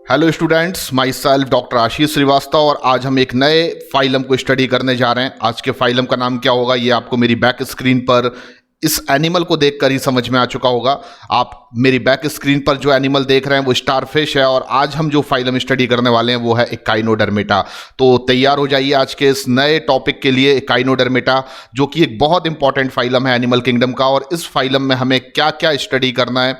Hello students, myself doctor Ashish Shrivastava और आज हम एक नए फाइलम को स्टडी करने जा रहे हैं। आज के फाइलम का नाम क्या होगा ये आपको मेरी बैक स्क्रीन पर इस एनिमल को देखकर ही समझ में आ चुका होगा। आप मेरी बैक स्क्रीन पर जो एनिमल देख रहे हैं वो स्टारफिश है और आज हम जो फाइलम स्टडी करने वाले हैं वो है इकाइनोडर्मेटा। तो तैयार हो जाइए आज के इस नए टॉपिक के लिए, इकाइनोडर्मेटा, जो कि एक बहुत इंपॉर्टेंट फाइलम है एनिमल किंगडम का। और इस फाइलम में हमें क्या क्या स्टडी करना है,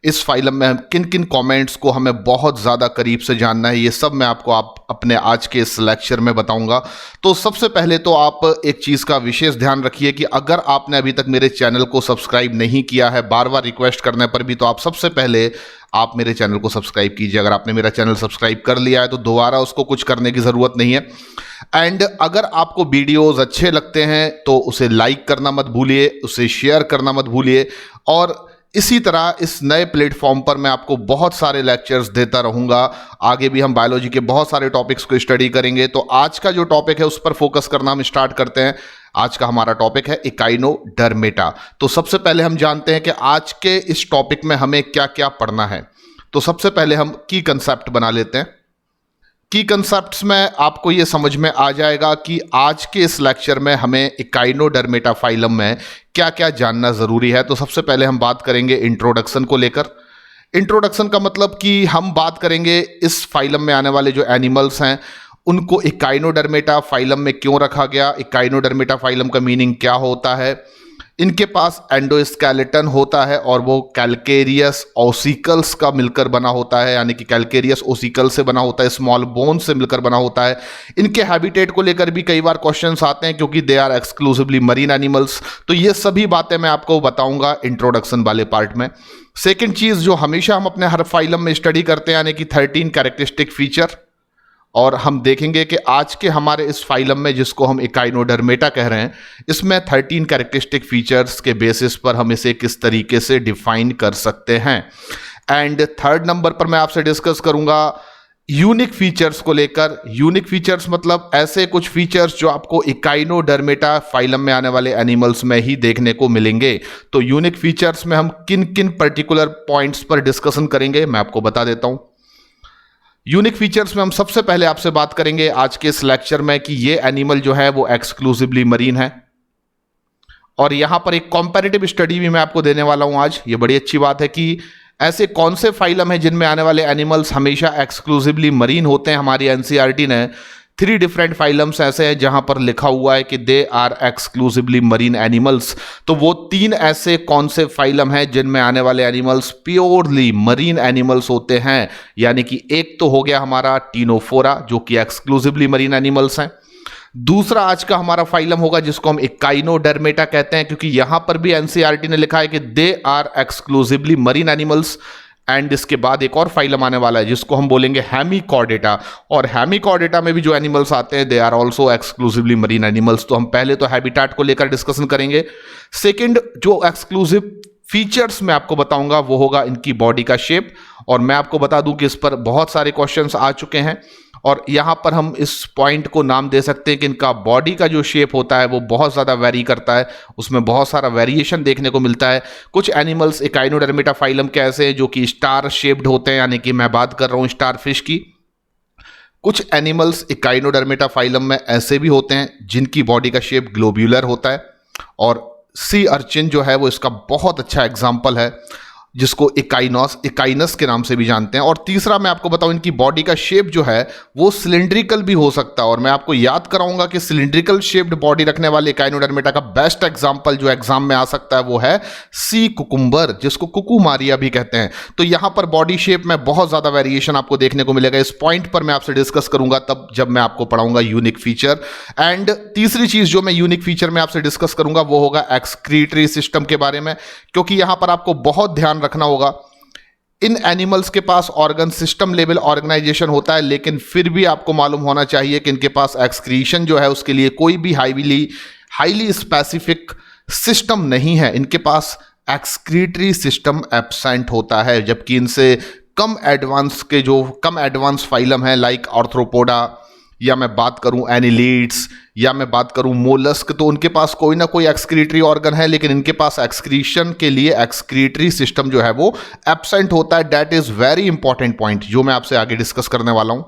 इस फाइलम में किन किन कमेंट्स को हमें बहुत ज़्यादा करीब से जानना है, ये सब मैं आपको अपने आज के इस लेक्चर में बताऊंगा। तो सबसे पहले तो आप एक चीज़ का विशेष ध्यान रखिए कि अगर आपने अभी तक मेरे चैनल को सब्सक्राइब नहीं किया है, बार बार रिक्वेस्ट करने पर भी, तो आप सबसे पहले आप मेरे चैनल को सब्सक्राइब कीजिए। अगर आपने मेरा चैनल सब्सक्राइब कर लिया है तो दोबारा उसको कुछ करने की ज़रूरत नहीं है। एंड अगर आपको वीडियोज़ अच्छे लगते हैं तो उसे लाइक करना मत भूलिए, उसे शेयर करना मत भूलिए। और इसी तरह इस नए प्लेटफॉर्म पर मैं आपको बहुत सारे लेक्चर्स देता रहूँगा। आगे भी हम बायोलॉजी के बहुत सारे टॉपिक्स को स्टडी करेंगे। तो आज का जो टॉपिक है उस पर फोकस करना हम स्टार्ट करते हैं। आज का हमारा टॉपिक है इकाइनोडर्मेटा। तो सबसे पहले हम जानते हैं कि आज के इस टॉपिक में हमें क्या क्या पढ़ना है। तो सबसे पहले हम की कंसेप्ट बना लेते हैं। की कंसेप्ट्स में आपको ये समझ में आ जाएगा कि आज के इस लेक्चर में हमें इकाइनोडर्मेटा फाइलम में क्या क्या जानना ज़रूरी है। तो सबसे पहले हम बात करेंगे इंट्रोडक्शन को लेकर। इंट्रोडक्शन का मतलब कि हम बात करेंगे इस फाइलम में आने वाले जो एनिमल्स हैं उनको इकाइनोडर्मेटा फाइलम में क्यों रखा गया, इकाइनोडर्मेटा फाइलम का मीनिंग क्या होता है। इनके पास एंडोस्केलेटन होता है और वो कैल्केरियस ओसिकल्स का मिलकर बना होता है, यानी कि कैल्केरियस ओसिकल से बना होता है, स्मॉल बोन से मिलकर बना होता है। इनके हैबिटेट को लेकर भी कई बार क्वेश्चंस आते हैं क्योंकि they are exclusively marine animals. तो ये सभी बातें मैं आपको बताऊंगा इंट्रोडक्शन वाले पार्ट में। सेकेंड चीज़ जो हमेशा हम अपने हर फाइलम में स्टडी करते हैं, यानी कि 13 कैरेक्टरिस्टिक फीचर। और हम देखेंगे कि आज के हमारे इस फाइलम में, जिसको हम इकाइनोडर्मेटा कह रहे हैं, इसमें 13 कैरेक्टरिस्टिक फीचर्स के बेसिस पर हम इसे किस तरीके से डिफाइन कर सकते हैं। एंड थर्ड नंबर पर मैं आपसे डिस्कस करूंगा यूनिक फीचर्स को लेकर। यूनिक फीचर्स मतलब ऐसे कुछ फीचर्स जो आपको इकाइनोडर्मेटा फाइलम में आने वाले एनिमल्स में ही देखने को मिलेंगे। तो यूनिक फीचर्स में हम किन किन पर्टिकुलर पॉइंट्स पर डिस्कशन करेंगे मैं आपको बता देता हूं। यूनिक फीचर्स में हम सबसे पहले आपसे बात करेंगे आज के इस लेक्चर में कि ये एनिमल जो है वो एक्सक्लूसिवली मरीन है। और यहां पर एक कंपैरेटिव स्टडी भी मैं आपको देने वाला हूं आज। ये बड़ी अच्छी बात है कि ऐसे कौन से फाइलम हैं जिनमें आने वाले एनिमल्स हमेशा एक्सक्लूसिवली मरीन होते हैं। हमारी एनसीईआरटी ने 3 डिफरेंट फाइलम्स ऐसे हैं जहां पर लिखा हुआ है कि they are exclusively marine animals. तो वो 3 ऐसे कौन से फाइलम हैं जिनमें आने वाले एनिमल्स प्योरली मरीन एनिमल्स होते हैं। यानी कि एक तो हो गया हमारा टीनोफोरा जो कि एक्सक्लूसिवली मरीन एनिमल्स हैं। दूसरा आज का हमारा फाइलम होगा जिसको हम इकाइनोडर्मेटा कहते हैं, क्योंकि यहां पर भी एनसीईआरटी ने लिखा है कि they are exclusively marine animals. And इसके बाद एक और फाइलम आने वाला है जिसको हम बोलेंगे हेमिकॉर्डेटा। और हेमिकॉर्डेटा में भी जो एनिमल्स आते हैं they are also exclusively marine animals. तो हम पहले तो हैबिटेट को लेकर डिस्कशन करेंगे। सेकंड जो एक्सक्लूसिव फीचर्स मैं आपको बताऊंगा वो होगा इनकी बॉडी का शेप। और मैं आपको बता दूं कि इस पर बहुत सारे क्वेश्चंस आ चुके हैं और यहां पर हम इस पॉइंट को नाम दे सकते हैं कि इनका बॉडी का जो शेप होता है वो बहुत ज़्यादा वेरी करता है, उसमें बहुत सारा वेरिएशन देखने को मिलता है। कुछ एनिमल्स इकाइनोडर्मेटा फाइलम के ऐसे हैं जो कि स्टार शेप्ड होते हैं, यानी कि मैं बात कर रहा हूं स्टार फिश की। कुछ एनिमल्स इकाइनोडर्मेटा फाइलम में ऐसे भी होते हैं जिनकी बॉडी का शेप ग्लोब्यूलर होता है। और सी अर्चिन जो है वो इसका बहुत अच्छा एग्जाम्पल है, जिसको इकाइनस के नाम से भी जानते हैं। और तीसरा मैं आपको बताऊं इनकी बॉडी का शेप जो है वो सिलिंड्रिकल भी हो सकता है। और मैं आपको याद कराऊंगा कि सिलिंड्रिकल शेप्ड बॉडी रखने वाले इकाइनोडर्मेटा का बेस्ट एग्जांपल जो एग्जाम में आ सकता है वो है सी कुकुम्बर, जिसको कुकुमारिया भी कहते हैं। तो यहां पर बॉडी शेप में बहुत ज्यादा वेरिएशन आपको देखने को मिलेगा। इस पॉइंट पर मैं आपसे डिस्कस करूंगा तब जब मैं आपको पढ़ाऊंगा यूनिक फीचर। एंड तीसरी चीज जो मैं यूनिक फीचर में आपसे डिस्कस करूंगा वो होगा एक्सक्रीटरी सिस्टम के बारे में, क्योंकि यहां पर आपको बहुत ध्यान रखना होगा। इन एनिमल्स के पास ऑर्गन सिस्टम लेवल ऑर्गेनाइजेशन होता है, लेकिन फिर भी आपको मालूम होना चाहिए कि इनके पास एक्सक्रीशन जो है उसके लिए कोई भी हाईली स्पेसिफिक सिस्टम नहीं है। इनके पास एक्सक्रीटरी सिस्टम एब्सेंट होता है, जबकि इनसे कम एडवांस फाइलम है लाइक आर्थ्रोपोडा या मैं बात करूं एनिलीड्स, या मैं बात करूं मोलस्क, तो उनके पास कोई ना कोई एक्सक्रीटरी ऑर्गन है, लेकिन इनके पास एक्सक्रीशन के लिए एक्सक्रीटरी सिस्टम जो है वो एब्सेंट होता है। That is very important point जो मैं आपसे आगे डिस्कस करने वाला हूं।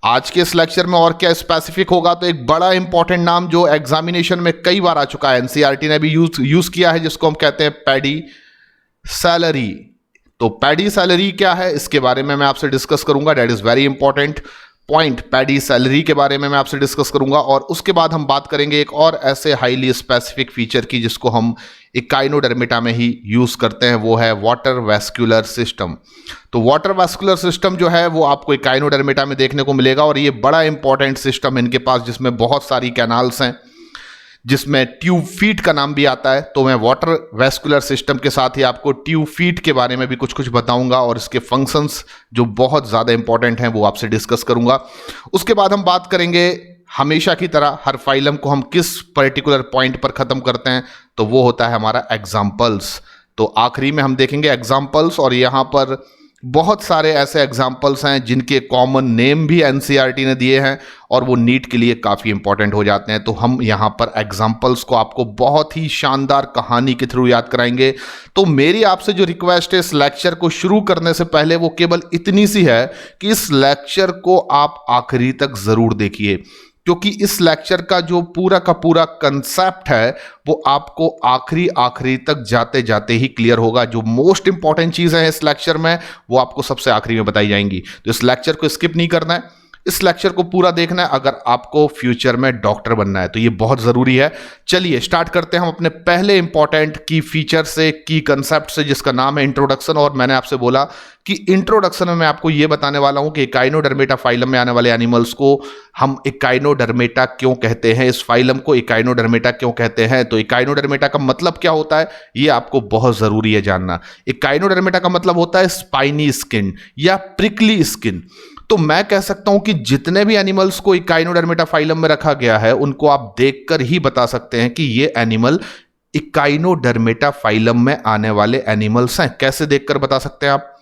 आज के इस लेक्चर में और क्या स्पेसिफिक होगा, तो एक बड़ा इंपॉर्टेंट नाम जो एग्जामिनेशन में कई बार आ चुका है, एनसीईआरटी ने भी यूज किया है, जिसको हम कहते हैं पैडी सैलरी। तो पैडी सैलरी क्या है, इसके बारे में मैं आपसे डिस्कस करूंगा। That is very important point. Paddy salary के बारे में मैं आपसे डिस्कस करूंगा, और उसके बाद हम बात करेंगे एक और ऐसे हाईली स्पेसिफिक फीचर की जिसको हम इकाइनोडर्मिटा में ही यूज करते हैं, वो है वाटर वैस्कुलर सिस्टम। तो वाटर वैस्कुलर सिस्टम जो है वो आपको इकाइनोडर्मिटा में देखने को मिलेगा, और ये बड़ा इंपॉर्टेंट सिस्टम है इनके पास, जिसमें बहुत सारी कैनाल्स हैं, जिसमें ट्यूब फीट का नाम भी आता है। तो मैं वाटर वैस्कुलर सिस्टम के साथ ही आपको ट्यूब फीट के बारे में भी कुछ कुछ बताऊंगा, और इसके फंक्शंस जो बहुत ज़्यादा इंपॉर्टेंट हैं वो आपसे डिस्कस करूंगा। उसके बाद हम बात करेंगे, हमेशा की तरह हर फाइलम को हम किस पर्टिकुलर पॉइंट पर ख़त्म करते हैं, तो वो होता है हमारा एग्जाम्पल्स। तो आखिरी में हम देखेंगे एग्जाम्पल्स, और यहाँ पर बहुत सारे ऐसे एग्जाम्पल्स हैं जिनके कॉमन नेम भी एनसीईआरटी ने दिए हैं, और वो नीट के लिए काफ़ी इंपॉर्टेंट हो जाते हैं। तो हम यहाँ पर एग्जाम्पल्स को आपको बहुत ही शानदार कहानी के थ्रू याद कराएंगे। तो मेरी आपसे जो रिक्वेस्ट है इस लेक्चर को शुरू करने से पहले, वो केवल इतनी सी है कि इस लेक्चर को आप आखिरी तक ज़रूर देखिए, क्योंकि इस लेक्चर का जो पूरा का पूरा कंसेप्ट है वो आपको आखिरी तक जाते जाते ही क्लियर होगा। जो मोस्ट इंपॉर्टेंट चीज़ है इस लेक्चर में वो आपको सबसे आखिरी में बताई जाएंगी। तो इस लेक्चर को स्किप नहीं करना है, इस लेक्चर को पूरा देखना है अगर आपको फ्यूचर में डॉक्टर बनना है, तो ये बहुत ज़रूरी है। चलिए स्टार्ट करते हैं हम अपने पहले इंपॉर्टेंट की फीचर से, की कंसेप्ट से, जिसका नाम है इंट्रोडक्शन। और मैंने आपसे बोला कि इंट्रोडक्शन में मैं आपको ये बताने वाला हूं कि इकाइनोडर्मेटा फाइलम में आने वाले एनिमल्स को हम इकाइनोडर्मेटा क्यों कहते हैं, इस फाइलम को इकाइनोडर्मेटा क्यों कहते हैं। तो इकाइनोडर्मेटा का मतलब क्या होता है ये आपको बहुत ज़रूरी है जानना। इकाइनोडर्मेटा का मतलब होता है स्पाइनी स्किन या प्रिकली स्किन। तो मैं कह सकता हूं कि जितने भी एनिमल्स को इकाइनोडर्मेटा फाइलम में रखा गया है उनको आप देखकर ही बता सकते हैं कि ये एनिमल इकाइनोडर्मेटा फाइलम में आने वाले एनिमल्स हैं। कैसे देखकर बता सकते हैं आप,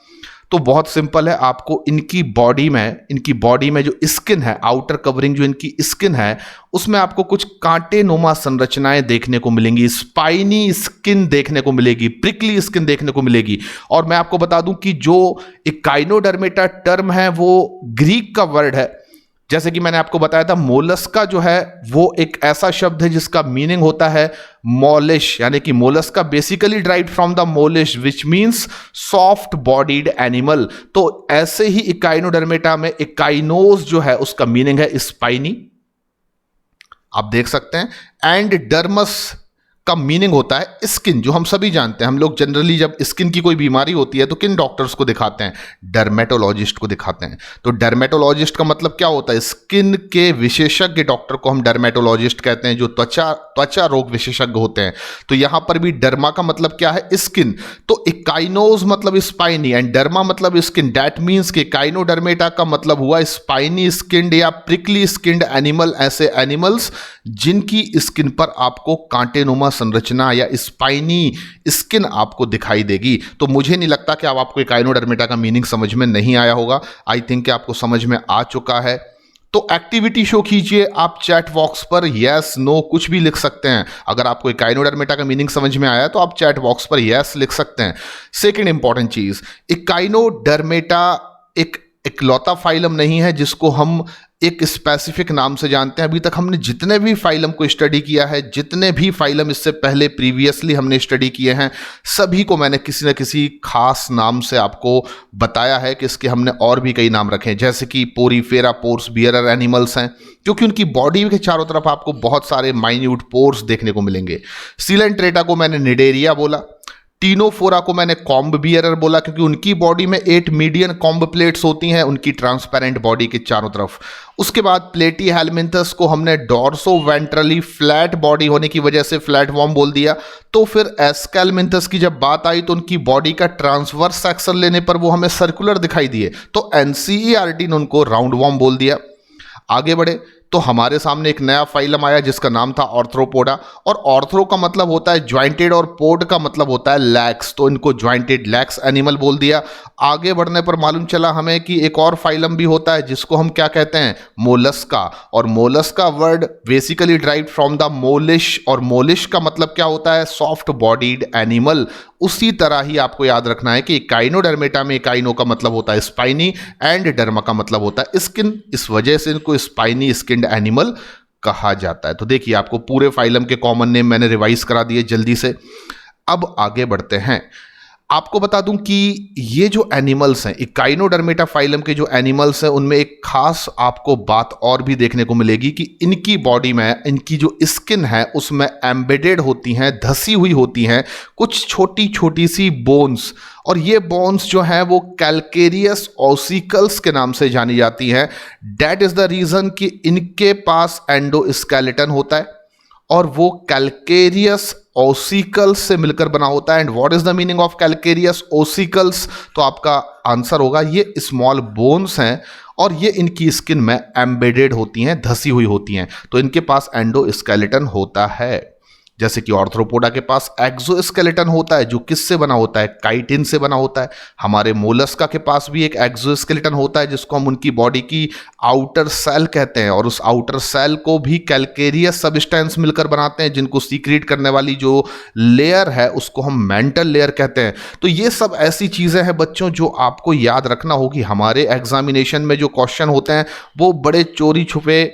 तो बहुत सिंपल है। आपको इनकी बॉडी में जो स्किन है, आउटर कवरिंग जो इनकी स्किन है, उसमें आपको कुछ कांटे नुमा संरचनाएं देखने को मिलेंगी, स्पाइनी स्किन देखने को मिलेगी, प्रिकली स्किन देखने को मिलेगी। और मैं आपको बता दूं कि जो इकाइनोडर्मेटा टर्म है वो ग्रीक का वर्ड है। जैसे कि मैंने आपको बताया था, मोलस्का जो है वो एक ऐसा शब्द है जिसका मीनिंग होता है मोलिश, यानी कि Mollusca basically derived from the mollis which means soft bodied animal. तो ऐसे ही इकाइनोडर्मेटा में इकाइनोस जो है उसका मीनिंग है स्पाइनी, आप देख सकते हैं। एंड डर्मस का मीनिंग होता है स्किन, जो हम सभी जानते हैं। हम लोग जनरली जब स्किन की कोई बीमारी होती है तो किन डॉक्टर्स को दिखाते हैं, डर्मेटोलॉजिस्ट को दिखाते हैं। तो डर्मेटोलॉजिस्ट का मतलब क्या होता है, स्किन के विशेषज्ञ डॉक्टर को हम डर्मेटोलॉजिस्ट कहते हैं, जो त्वचा रोग विशेषज्ञ होते हैं। तो यहां पर भी डर्मा का मतलब क्या है, स्किन। तो इकाइनोस मतलब स्पाइनी एंड डर्मा मतलब स्किन। दैट मीन्स कि इकाइनोडर्मेटा का मतलब हुआ स्पाइनी स्किन्ड या प्रिकली स्किन्ड एनिमल, ऐसे एनिमल्स जिनकी स्किन पर आपको कांटेनुमा संरचना या स्पाइनी स्किन आपको दिखाई देगी। तो मुझे नहीं लगता कि अब आपको इकाइनोडर्मेटा का मीनिंग समझ में नहीं आया होगा। आई थिंक कि आपको समझ में आ चुका है। तो एक्टिविटी शो कीजिए आप चैट बॉक्स पर, यस नो कुछ भी लिख सकते हैं। अगर आपको इकाइनोडर्मेटा का मीनिंग समझ में आया तो आप चैट बॉक्स पर यस लिख सकते हैं। सेकंड इंपॉर्टेंट चीज, इकाइनोडर्मेटा एक इकलौता फाइलम नहीं है जिसको हम एक स्पेसिफिक नाम से जानते हैं। अभी तक हमने जितने भी फाइलम को स्टडी किया है, जितने भी फाइलम इससे पहले प्रीवियसली हमने स्टडी किए हैं, सभी को मैंने किसी न किसी खास नाम से आपको बताया है कि इसके हमने और भी कई नाम रखे हैं, जैसे कि पोरीफेरा पोर्स बियरर एनिमल्स हैं, क्योंकि उनकी बॉडी के चारों तरफ आपको बहुत सारे माइन्यूट पोर्स देखने को मिलेंगे। सीलेंट्रेटा को मैंने निडेरिया बोला, टीनोफोरा को मैंने कॉम्ब बियरर बोला क्योंकि उनकी बॉडी में 8 मीडियन कॉम्ब प्लेट्स होती हैं उनकी ट्रांसपेरेंट बॉडी के चारों तरफ। उसके बाद प्लेटी हेलमिंथस को हमने डॉर्सो वेंट्रली फ्लैट बॉडी होने की वजह से फ्लैट वॉर्म बोल दिया। तो फिर एस्केलमिंथस की जब बात आई तो उनकी बॉडी का ट्रांसवर्स सेक्शन लेने पर वो हमें सर्कुलर दिखाई दिए, तो एनसीईआरटी ने उनको राउंड वॉर्म बोल दिया। आगे बढ़े तो हमारे सामने एक नया फाइलम आया जिसका नाम था ऑर्थ्रोपोडा। और ऑर्थ्रो का मतलब होता है ज्वाइंटेड और पोड का मतलब होता है लैक्स, तो इनको ज्वाइंटेड लैक्स एनिमल बोल दिया। आगे बढ़ने पर मालूम चला हमें कि एक और फाइलम भी होता है जिसको हम क्या कहते हैं, मोलस्का। और Mollusca word basically derived from the mollis, और मोलिश का मतलब क्या होता है, सॉफ्ट बॉडीड एनिमल। उसी तरह ही आपको याद रखना है कि काइनोडर्मेटा में काइनो का मतलब होता है स्पाइनी एंड डर्मा का मतलब होता है स्किन, इस वजह से इनको स्पाइनी स्किन्ड एनिमल कहा जाता है। तो देखिए आपको पूरे फाइलम के कॉमन नेम मैंने रिवाइज करा दिए जल्दी से। अब आगे बढ़ते हैं। आपको बता दूं कि ये जो एनिमल्स हैं, इकाइनोडर्मेटा फाइलम के जो एनिमल्स हैं, उनमें एक खास आपको बात और भी देखने को मिलेगी कि इनकी बॉडी में इनकी जो स्किन है उसमें एम्बेडेड होती हैं, धसी हुई होती हैं कुछ छोटी छोटी सी बोन्स। और ये बोन्स जो हैं वो कैल्केरियस ऑसिकल्स के नाम से जानी जाती हैं। दैट इज द रीजन कि इनके पास एंडोस्केलेटन होता है और वो कैल्केरियस ओसिकल्स से मिलकर बना होता है। And what is the meaning of calcareous ossicles, तो आपका आंसर होगा ये स्मॉल बोन्स हैं और ये इनकी स्किन में एम्बेडेड होती हैं, धसी हुई होती हैं, तो इनके पास एंडोस्केलेटन होता है। जैसे कि ऑर्थ्रोपोडा के पास एक्सोस्केलेटन होता है जो किससे बना होता है, काइटिन से बना होता है। हमारे मोलस्का के पास भी एक एक्सोस्केलेटन होता है जिसको हम उनकी बॉडी की आउटर सेल कहते हैं, और उस आउटर सेल को भी कैल्केरियस सब्सटेंस मिलकर बनाते हैं, जिनको सीक्रेट करने वाली जो लेयर है उसको हम मेंटल लेयर कहते हैं। तो ये सब ऐसी चीज़ें हैं बच्चों जो आपको याद रखना होगी। हमारे एग्जामिनेशन में जो क्वेश्चन होते हैं वो बड़े चोरी छुपे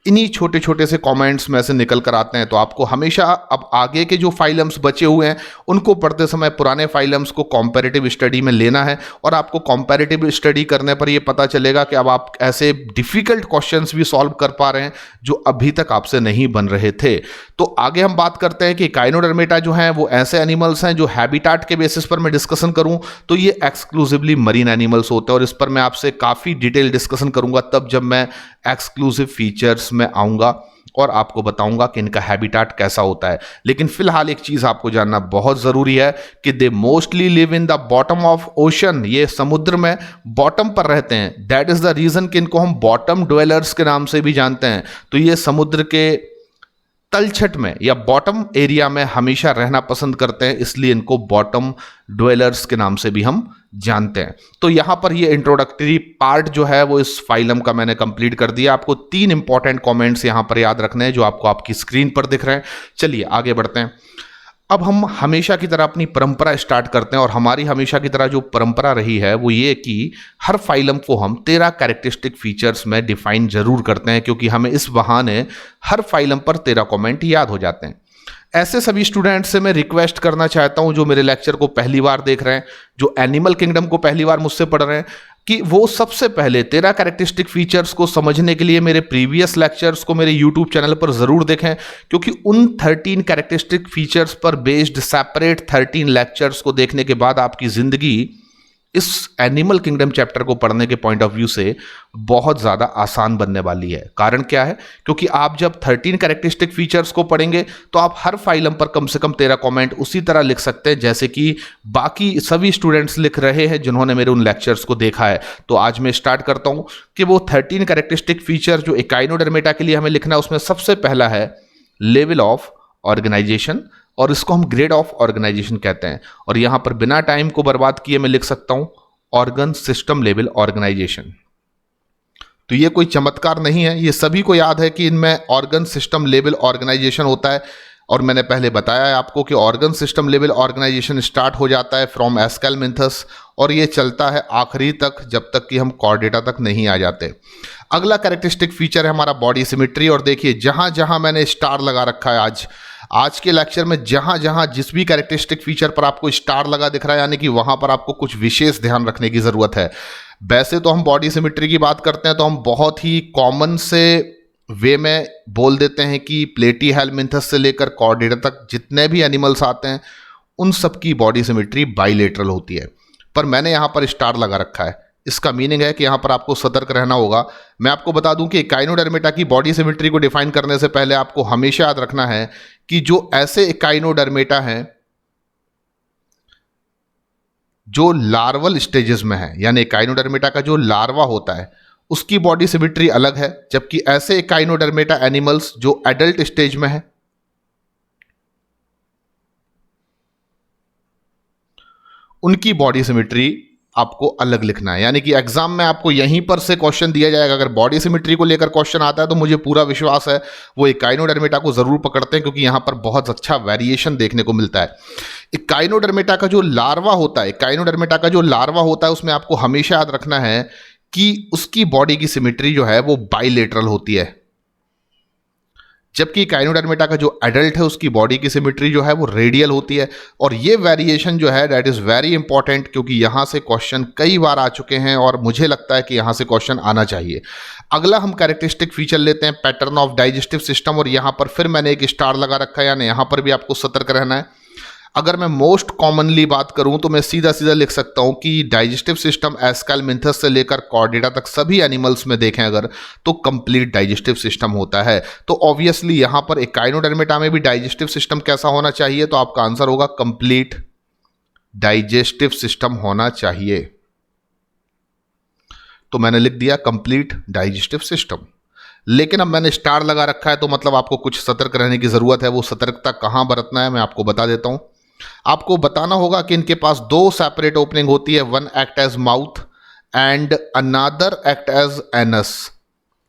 इन्हीं छोटे छोटे से कमेंट्स में से निकल कर आते हैं। तो आपको हमेशा अब आगे के जो फाइलम्स बचे हुए हैं उनको पढ़ते समय पुराने फाइलम्स को कॉम्पेरेटिव स्टडी में लेना है, और आपको कॉम्पेरेटिव स्टडी करने पर ये पता चलेगा कि अब आप ऐसे डिफिकल्ट क्वेश्चंस भी सॉल्व कर पा रहे हैं जो अभी तक आपसे नहीं बन रहे थे। तो आगे हम बात करते हैं कि काइनोडर्मेटा जो हैं वो ऐसे एनिमल्स हैं जो हैबिटाट के बेसिस पर मैं डिस्कशन करूं तो ये एक्सक्लूसिवली मरीन एनिमल्स होते हैं, और इस पर मैं आपसे काफ़ी डिटेल डिस्कशन करूंगा तब जब मैं एक्सक्लूसिव फीचर्स में आऊंगा और आपको बताऊंगा कि इनका हैबिटाट कैसा होता है। लेकिन फिलहाल एक चीज आपको जानना बहुत जरूरी है कि they mostly live in the bottom of ocean, ये समुद्र में बॉटम पर रहते हैं। दैट इज द रीजन कि इनको हम बॉटम ड्वेलर्स के नाम से भी जानते हैं। तो ये समुद्र के तलछट में या बॉटम एरिया में हमेशा रहना पसंद करते हैं, इसलिए इनको बॉटम ड्वेलर्स के नाम से भी हम जानते हैं। तो यहां पर ये इंट्रोडक्टरी पार्ट जो है वो इस फाइलम का मैंने कंप्लीट कर दिया। आपको 3 इंपॉर्टेंट कमेंट्स यहां पर याद रखने हैं जो आपको आपकी स्क्रीन पर दिख रहे हैं। चलिए आगे बढ़ते हैं। अब हम हमेशा की तरह अपनी परंपरा स्टार्ट करते हैं, और हमारी हमेशा की तरह जो परंपरा रही है वो ये कि हर फाइलम को हम 13 कैरेक्टरिस्टिक फीचर्स में डिफाइन जरूर करते हैं, क्योंकि हमें इस बहाने हर फाइलम पर 13 कमेंट याद हो जाते हैं। ऐसे सभी स्टूडेंट्स से मैं रिक्वेस्ट करना चाहता हूं जो मेरे लेक्चर को पहली बार देख रहे हैं, जो एनिमल किंगडम को पहली बार मुझसे पढ़ रहे हैं, कि वो सबसे पहले 13 कैरेक्टरिस्टिक फीचर्स को समझने के लिए मेरे प्रीवियस लेक्चर्स को मेरे यूट्यूब चैनल पर जरूर देखें, क्योंकि उन 13 कैरेक्टरिस्टिक फीचर्स पर बेस्ड सेपरेट 13 लेक्चर्स को देखने के बाद आपकी जिंदगी इस एनिमल किंगडम चैप्टर को पढ़ने के पॉइंट ऑफ व्यू से बहुत ज़्यादा आसान बनने वाली है। कारण क्या है, क्योंकि आप जब 13 कैरेक्टरिस्टिक फीचर्स को पढ़ेंगे तो आप हर फाइलम पर कम से कम 13 कमेंट उसी तरह लिख सकते हैं जैसे कि बाकी सभी स्टूडेंट्स लिख रहे हैं जिन्होंने मेरे उन लेक्चर्स को देखा है। तो आज मैं स्टार्ट करता हूं कि वो 13 कैरेक्टरिस्टिक फीचर जो इकाइनोडर्मेटा के लिए हमें लिखना है उसमें सबसे पहला है लेवल ऑफ ऑर्गेनाइजेशन, और इसको हम ग्रेड ऑफ ऑर्गेनाइजेशन कहते हैं। और यहां पर बिना टाइम को बर्बाद किए मैं लिख सकता हूं ऑर्गन सिस्टम लेवल ऑर्गेनाइजेशन। तो ये कोई चमत्कार नहीं है, ये सभी को याद है कि इनमें ऑर्गन सिस्टम लेवल ऑर्गेनाइजेशन होता है। और मैंने पहले बताया है आपको कि organ system level organisation start हो जाता है फ्रॉम एस्केलमिंथस, और ये चलता है आखिरी तक जब तक कि हम कॉर्डेटा तक नहीं आ जाते। अगला कैरेक्टरिस्टिक फीचर है हमारा बॉडी सिमेट्री। और देखिए जहां जहां मैंने स्टार लगा रखा है आज के लेक्चर में, जहां जहां जिस भी कैरेक्टरिस्टिक फीचर पर आपको स्टार लगा दिख रहा है, यानी कि वहां पर आपको कुछ विशेष ध्यान रखने की जरूरत है। वैसे तो हम बॉडी सिमेट्री की बात करते हैं तो हम बहुत ही कॉमन से वे में बोल देते हैं कि प्लेटी हेलमिंथस से लेकर कॉर्डेटा तक जितने भी एनिमल्स आते हैं उन सब की बॉडी सिमेट्री बाइलेटरल होती है, पर मैंने यहाँ पर स्टार लगा रखा है। इसका मीनिंग है कि यहाँ पर आपको सतर्क रहना होगा। मैं आपको बता दूं कि इकाइनोडर्मेटा की बॉडी सिमेट्री को डिफाइन करने से पहले आपको हमेशा याद रखना है कि जो ऐसे इकाइनोडर्मेटा हैं जो लार्वल स्टेजेस में है, यानी इकाइनोडर्मेटा का जो लार्वा होता है उसकी बॉडी सिमेट्री अलग है, जबकि ऐसे इकाइनोडर्मेटा एनिमल्स जो एडल्ट स्टेज में है उनकी बॉडी सिमेट्री आपको अलग लिखना है। यानी कि एग्जाम में आपको यहीं पर से क्वेश्चन दिया जाएगा। अगर बॉडी सिमेट्री को लेकर क्वेश्चन आता है तो मुझे पूरा विश्वास है वो इकाइनोडर्मेटा को जरूर पकड़ते हैं, क्योंकि यहां पर बहुत अच्छा वेरिएशन देखने को मिलता है। इकाइनोडर्मेटा का जो लार्वा होता है, उसमें आपको हमेशा याद रखना है कि उसकी बॉडी की सिमेट्री जो है वो बाइलेटरल होती है, जबकि इकाइनोडर्मेटा का जो एडल्ट है उसकी बॉडी की सिमेट्री जो है वो रेडियल होती है। और ये वेरिएशन जो है दैट इज वेरी इंपॉर्टेंट, क्योंकि यहां से क्वेश्चन कई बार आ चुके हैं और मुझे लगता है कि यहां से क्वेश्चन आना चाहिए। अगला हम कैरेक्टरिस्टिक फीचर लेते हैं, पैटर्न ऑफ डाइजेस्टिव सिस्टम, और यहां पर फिर मैंने एक स्टार लगा रखा है, यानी यहां पर भी आपको सतर्क रहना है। अगर मैं मोस्ट कॉमनली बात करूं तो मैं सीधा सीधा लिख सकता हूं कि डाइजेस्टिव सिस्टम एस्केलमिंथस से लेकर कॉर्डेटा तक सभी एनिमल्स में देखें अगर, तो कंप्लीट डाइजेस्टिव सिस्टम होता है। तो ऑब्वियसली यहां पर इकाइनोडर्मेटा में भी डाइजेस्टिव सिस्टम कैसा होना चाहिए, तो आपका आंसर होगा कंप्लीट डाइजेस्टिव सिस्टम होना चाहिए। तो मैंने लिख दिया कंप्लीट डाइजेस्टिव सिस्टम, लेकिन अब मैंने स्टार लगा रखा है तो मतलब आपको कुछ सतर्क रहने की जरूरत है। वो सतर्कता कहां बरतना है मैं आपको बता देता हूं। आपको बताना होगा कि इनके पास दो सेपरेट ओपनिंग होती है, one act as mouth and another act as anus.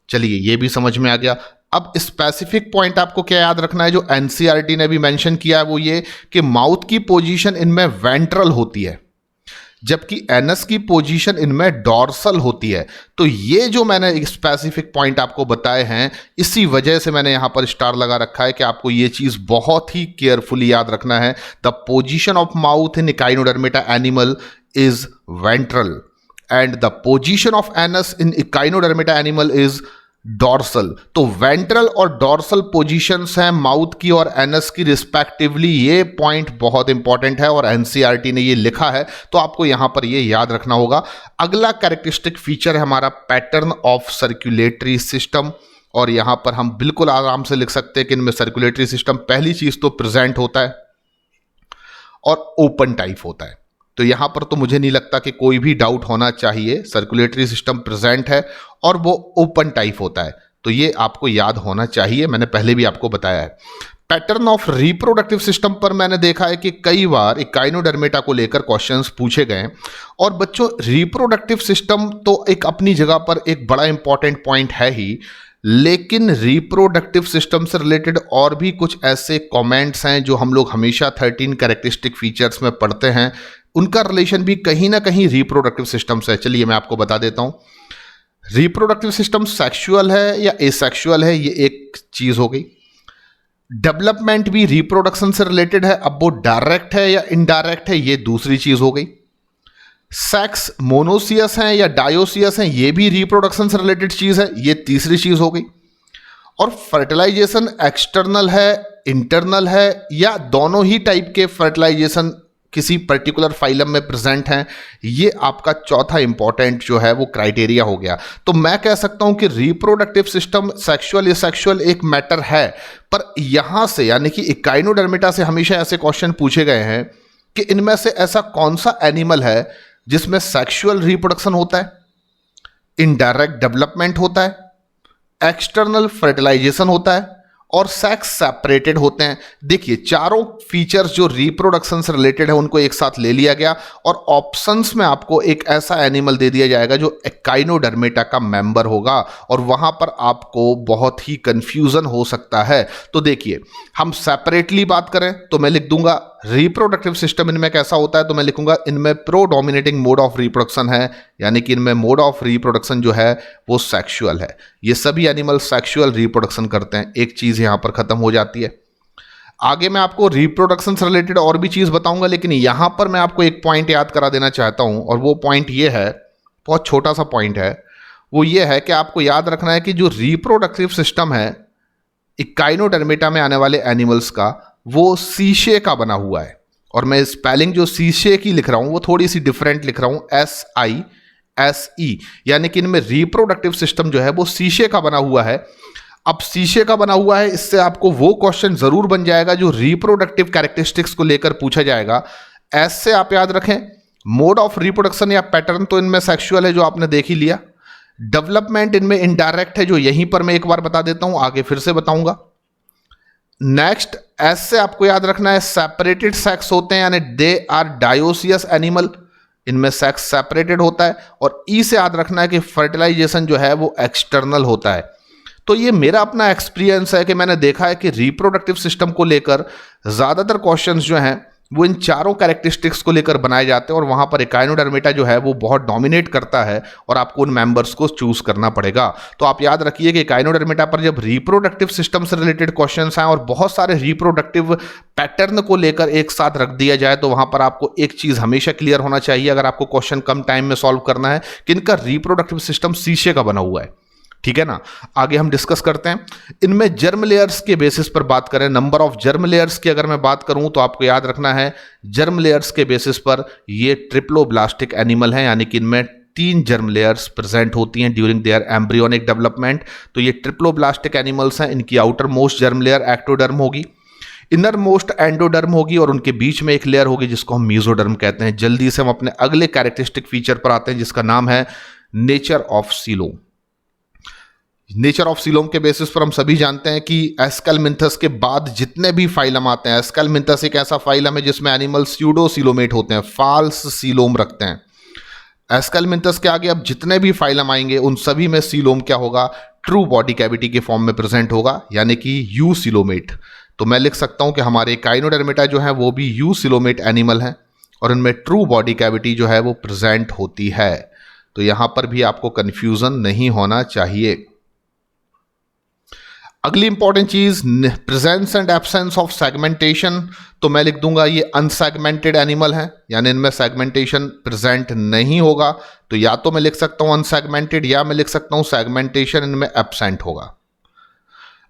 चलिए ये भी समझ में आ गया। अब स्पेसिफिक पॉइंट आपको क्या याद रखना है जो एनसीईआरटी ने भी मेंशन किया है, वो ये कि माउथ की पोजीशन इनमें वेंट्रल होती है, जबकि एनस की पोजीशन इनमें डॉर्सल होती है। तो ये जो मैंने स्पेसिफिक पॉइंट आपको बताए हैं, इसी वजह से मैंने यहां पर स्टार लगा रखा है कि आपको ये चीज बहुत ही केयरफुली याद रखना है। The position of mouth in Echinodermata animal is ventral and the position of anus in Echinodermata animal is dorsal. तो वेंट्रल और डॉर्सल पोजीशंस हैं माउथ की और एनस की रिस्पेक्टिवली। ये पॉइंट बहुत इंपॉर्टेंट है और एनसीईआरटी ने ये लिखा है, तो आपको यहां पर ये याद रखना होगा। अगला कैरेक्टरिस्टिक फीचर है हमारा पैटर्न ऑफ सर्कुलेटरी सिस्टम, और यहां पर हम बिल्कुल आराम से लिख सकते हैं कि इनमें सर्कुलेटरी सिस्टम पहली चीज तो प्रेजेंट होता है और ओपन टाइप होता है। तो यहां पर तो मुझे नहीं लगता कि कोई भी डाउट होना चाहिए, सर्कुलेटरी सिस्टम प्रेजेंट है और वो ओपन टाइप होता है, तो ये आपको याद होना चाहिए, मैंने पहले भी आपको बताया है। पैटर्न ऑफ रिप्रोडक्टिव सिस्टम पर मैंने देखा है कि कई बार इकाइनोडर्मेटा को लेकर क्वेश्चंस पूछे गए, और बच्चों रिप्रोडक्टिव सिस्टम तो एक अपनी जगह पर एक बड़ा इंपॉर्टेंट पॉइंट है ही, लेकिन रिप्रोडक्टिव सिस्टम से रिलेटेड और भी कुछ ऐसे कमेंट्स हैं जो हम लोग हमेशा 13 कैरेक्टरिस्टिक फीचर्स में पढ़ते हैं, उनका रिलेशन भी कहीं ना कहीं रिप्रोडक्टिव सिस्टम से है। चलिए मैं आपको बता देता हूं। रिप्रोडक्टिव सिस्टम सेक्सुअल है या एसेक्सुअल है, ये एक चीज हो गई। डेवलपमेंट भी रिप्रोडक्शन से रिलेटेड है, अब वो डायरेक्ट है या इनडायरेक्ट है, ये दूसरी चीज हो गई। सेक्स मोनोसियस है या डायोसियस है, ये भी रिप्रोडक्शन से रिलेटेड चीज है, ये तीसरी चीज हो गई। और फर्टिलाइजेशन एक्सटर्नल है, इंटरनल है, या दोनों ही टाइप के फर्टिलाइजेशन किसी पर्टिकुलर फाइलम में प्रेजेंट हैं, ये आपका चौथा इंपॉर्टेंट जो है वो क्राइटेरिया हो गया। तो मैं कह सकता हूं कि रिप्रोडक्टिव सिस्टम सेक्सुअल या सेक्सुअल एक मैटर है, पर यहां से यानी कि इकाइनोडर्मेटा से हमेशा ऐसे क्वेश्चन पूछे गए हैं कि इनमें से ऐसा कौन सा एनिमल है जिसमें सेक्सुअल रिप्रोडक्शन होता है, इनडायरेक्ट डेवलपमेंट होता है, एक्सटर्नल फर्टिलाइजेशन होता है और सेक्स सेपरेटेड होते हैं। देखिए चारों फीचर्स जो रिप्रोडक्शन से रिलेटेड है उनको एक साथ ले लिया गया, और ऑप्शंस में आपको एक ऐसा एनिमल दे दिया जाएगा जो इकाइनोडर्मेटा का मेंबर होगा, और वहां पर आपको बहुत ही कंफ्यूजन हो सकता है। तो देखिए हम सेपरेटली बात करें तो मैं लिख दूंगा रिप्रोडक्टिव सिस्टम इनमें कैसा होता है, तो मैं लिखूंगा इनमें प्रोडोमिनेटिंग मोड ऑफ रिप्रोडक्शन है, यानी कि इनमें मोड ऑफ रिप्रोडक्शन जो है वो सेक्सुअल है। ये सभी एनिमल सेक्सुअल रिप्रोडक्शन करते हैं, एक चीज यहां पर खत्म हो जाती है। आगे मैं आपको रिप्रोडक्शन से रिलेटेड और भी चीज बताऊंगा, लेकिन यहां पर मैं आपको एक पॉइंट याद करा देना चाहता हूं, और वो पॉइंट ये है, बहुत छोटा सा पॉइंट है, वो ये है कि आपको याद रखना है कि जो रिप्रोडक्टिव सिस्टम है इकाइनोडर्मेटा में आने वाले एनिमल्स का, वो शीशे का बना हुआ है। और मैं स्पेलिंग जो शीशे की लिख रहा हूं वो थोड़ी सी डिफरेंट लिख रहा हूं, SISE, यानी कि इनमें रिप्रोडक्टिव सिस्टम जो है वो शीशे का बना हुआ है। अब शीशे का बना हुआ है, इससे आपको वो क्वेश्चन जरूर बन जाएगा जो रिप्रोडक्टिव कैरेक्टरिस्टिक्स को लेकर पूछा जाएगा। ऐसे आप याद रखें, मोड ऑफ रिप्रोडक्शन या पैटर्न तो इनमें सेक्सुअल है जो आपने देख ही लिया, डेवलपमेंट इनमें इनडायरेक्ट है, जो यहीं पर मैं एक बार बता देता हूं, आगे फिर से बताऊंगा। नेक्स्ट, एस से आपको याद रखना है सेपरेटेड सेक्स होते हैं, यानी दे आर डायोसियस एनिमल, इनमें सेक्स सेपरेटेड होता है। और ई से याद रखना है कि फर्टिलाइजेशन जो है वो एक्सटर्नल होता है। तो ये मेरा अपना एक्सपीरियंस है कि मैंने देखा है कि रिप्रोडक्टिव सिस्टम को लेकर ज्यादातर क्वेश्चंस जो हैं वो इन चारों कैरेक्टरिस्टिक्स को लेकर बनाए जाते हैं, और वहां पर एकाइनोडर्मेटा जो है वो बहुत डोमिनेट करता है, और आपको उन मेंबर्स को चूज करना पड़ेगा। तो आप याद रखिए कि एकाइनोडर्मेटा पर जब रिप्रोडक्टिव सिस्टम से रिलेटेड क्वेश्चंस आए और बहुत सारे रिप्रोडक्टिव पैटर्न को लेकर एक साथ रख दिया जाए, तो वहां पर आपको एक चीज हमेशा क्लियर होना चाहिए, अगर आपको क्वेश्चन कम टाइम में सॉल्व करना है, कि इनका रिप्रोडक्टिव सिस्टम शीशे का बना हुआ है। ठीक है ना, आगे हम डिस्कस करते हैं। इनमें जर्म लेयर्स के बेसिस पर बात करें, नंबर ऑफ जर्म लेयर्स की अगर मैं बात करूं तो आपको याद रखना है जर्म लेयर्स के बेसिस पर ये ट्रिप्लोब्लास्टिक एनिमल हैं, यानी कि इनमें 3 जर्म लेयर्स प्रेजेंट होती हैं ड्यूरिंग देयर एम्ब्रियोनिक डेवलपमेंट। तो ये ट्रिप्लोब्लास्टिक एनिमल्स हैं। इनकी outer most germ layer ectoderm होगी, इनर मोस्ट एंडोडर्म होगी, और उनके बीच में एक लेयर होगी जिसको हम मीजोडर्म कहते हैं। जल्दी से हम अपने अगले कैरेक्टरिस्टिक फीचर पर आते हैं जिसका नाम है nature of coelom. Nature of coelom के बेसिस पर हम सभी जानते हैं कि एस्केलमिंथस के बाद जितने भी फाइलम आते हैं, एस्केलमिंथस एक ऐसा फाइलम है जिसमें एनिमल स्यूडो सीलोमेट होते हैं, फाल्स सीलोम रखते हैं। एस्केलमिंथस के आगे अब जितने भी फाइलम आएंगे उन सभी में सीलोम क्या होगा, ट्रू बॉडी कैविटी के फॉर्म में प्रेजेंट होगा, यानी कि यू सीलोमेट। तो मैं लिख सकता हूं कि हमारे एकाइनोडर्मेटा जो है वो भी यू सीलोमेट एनिमल है, और इनमें ट्रू बॉडी कैविटी जो है वो प्रेजेंट होती है। तो यहां पर भी आपको कंफ्यूजन नहीं होना चाहिए। अगली इंपॉर्टेंट चीज, presence and absence of segmentation. तो मैं लिख दूंगा ये अनसेगमेंटेड एनिमल है, यानी इनमें सेगमेंटेशन प्रेजेंट नहीं होगा। तो या तो मैं लिख सकता हूं अनसेगमेंटेड, या मैं लिख सकता हूं सेगमेंटेशन इनमें एब्सेंट होगा।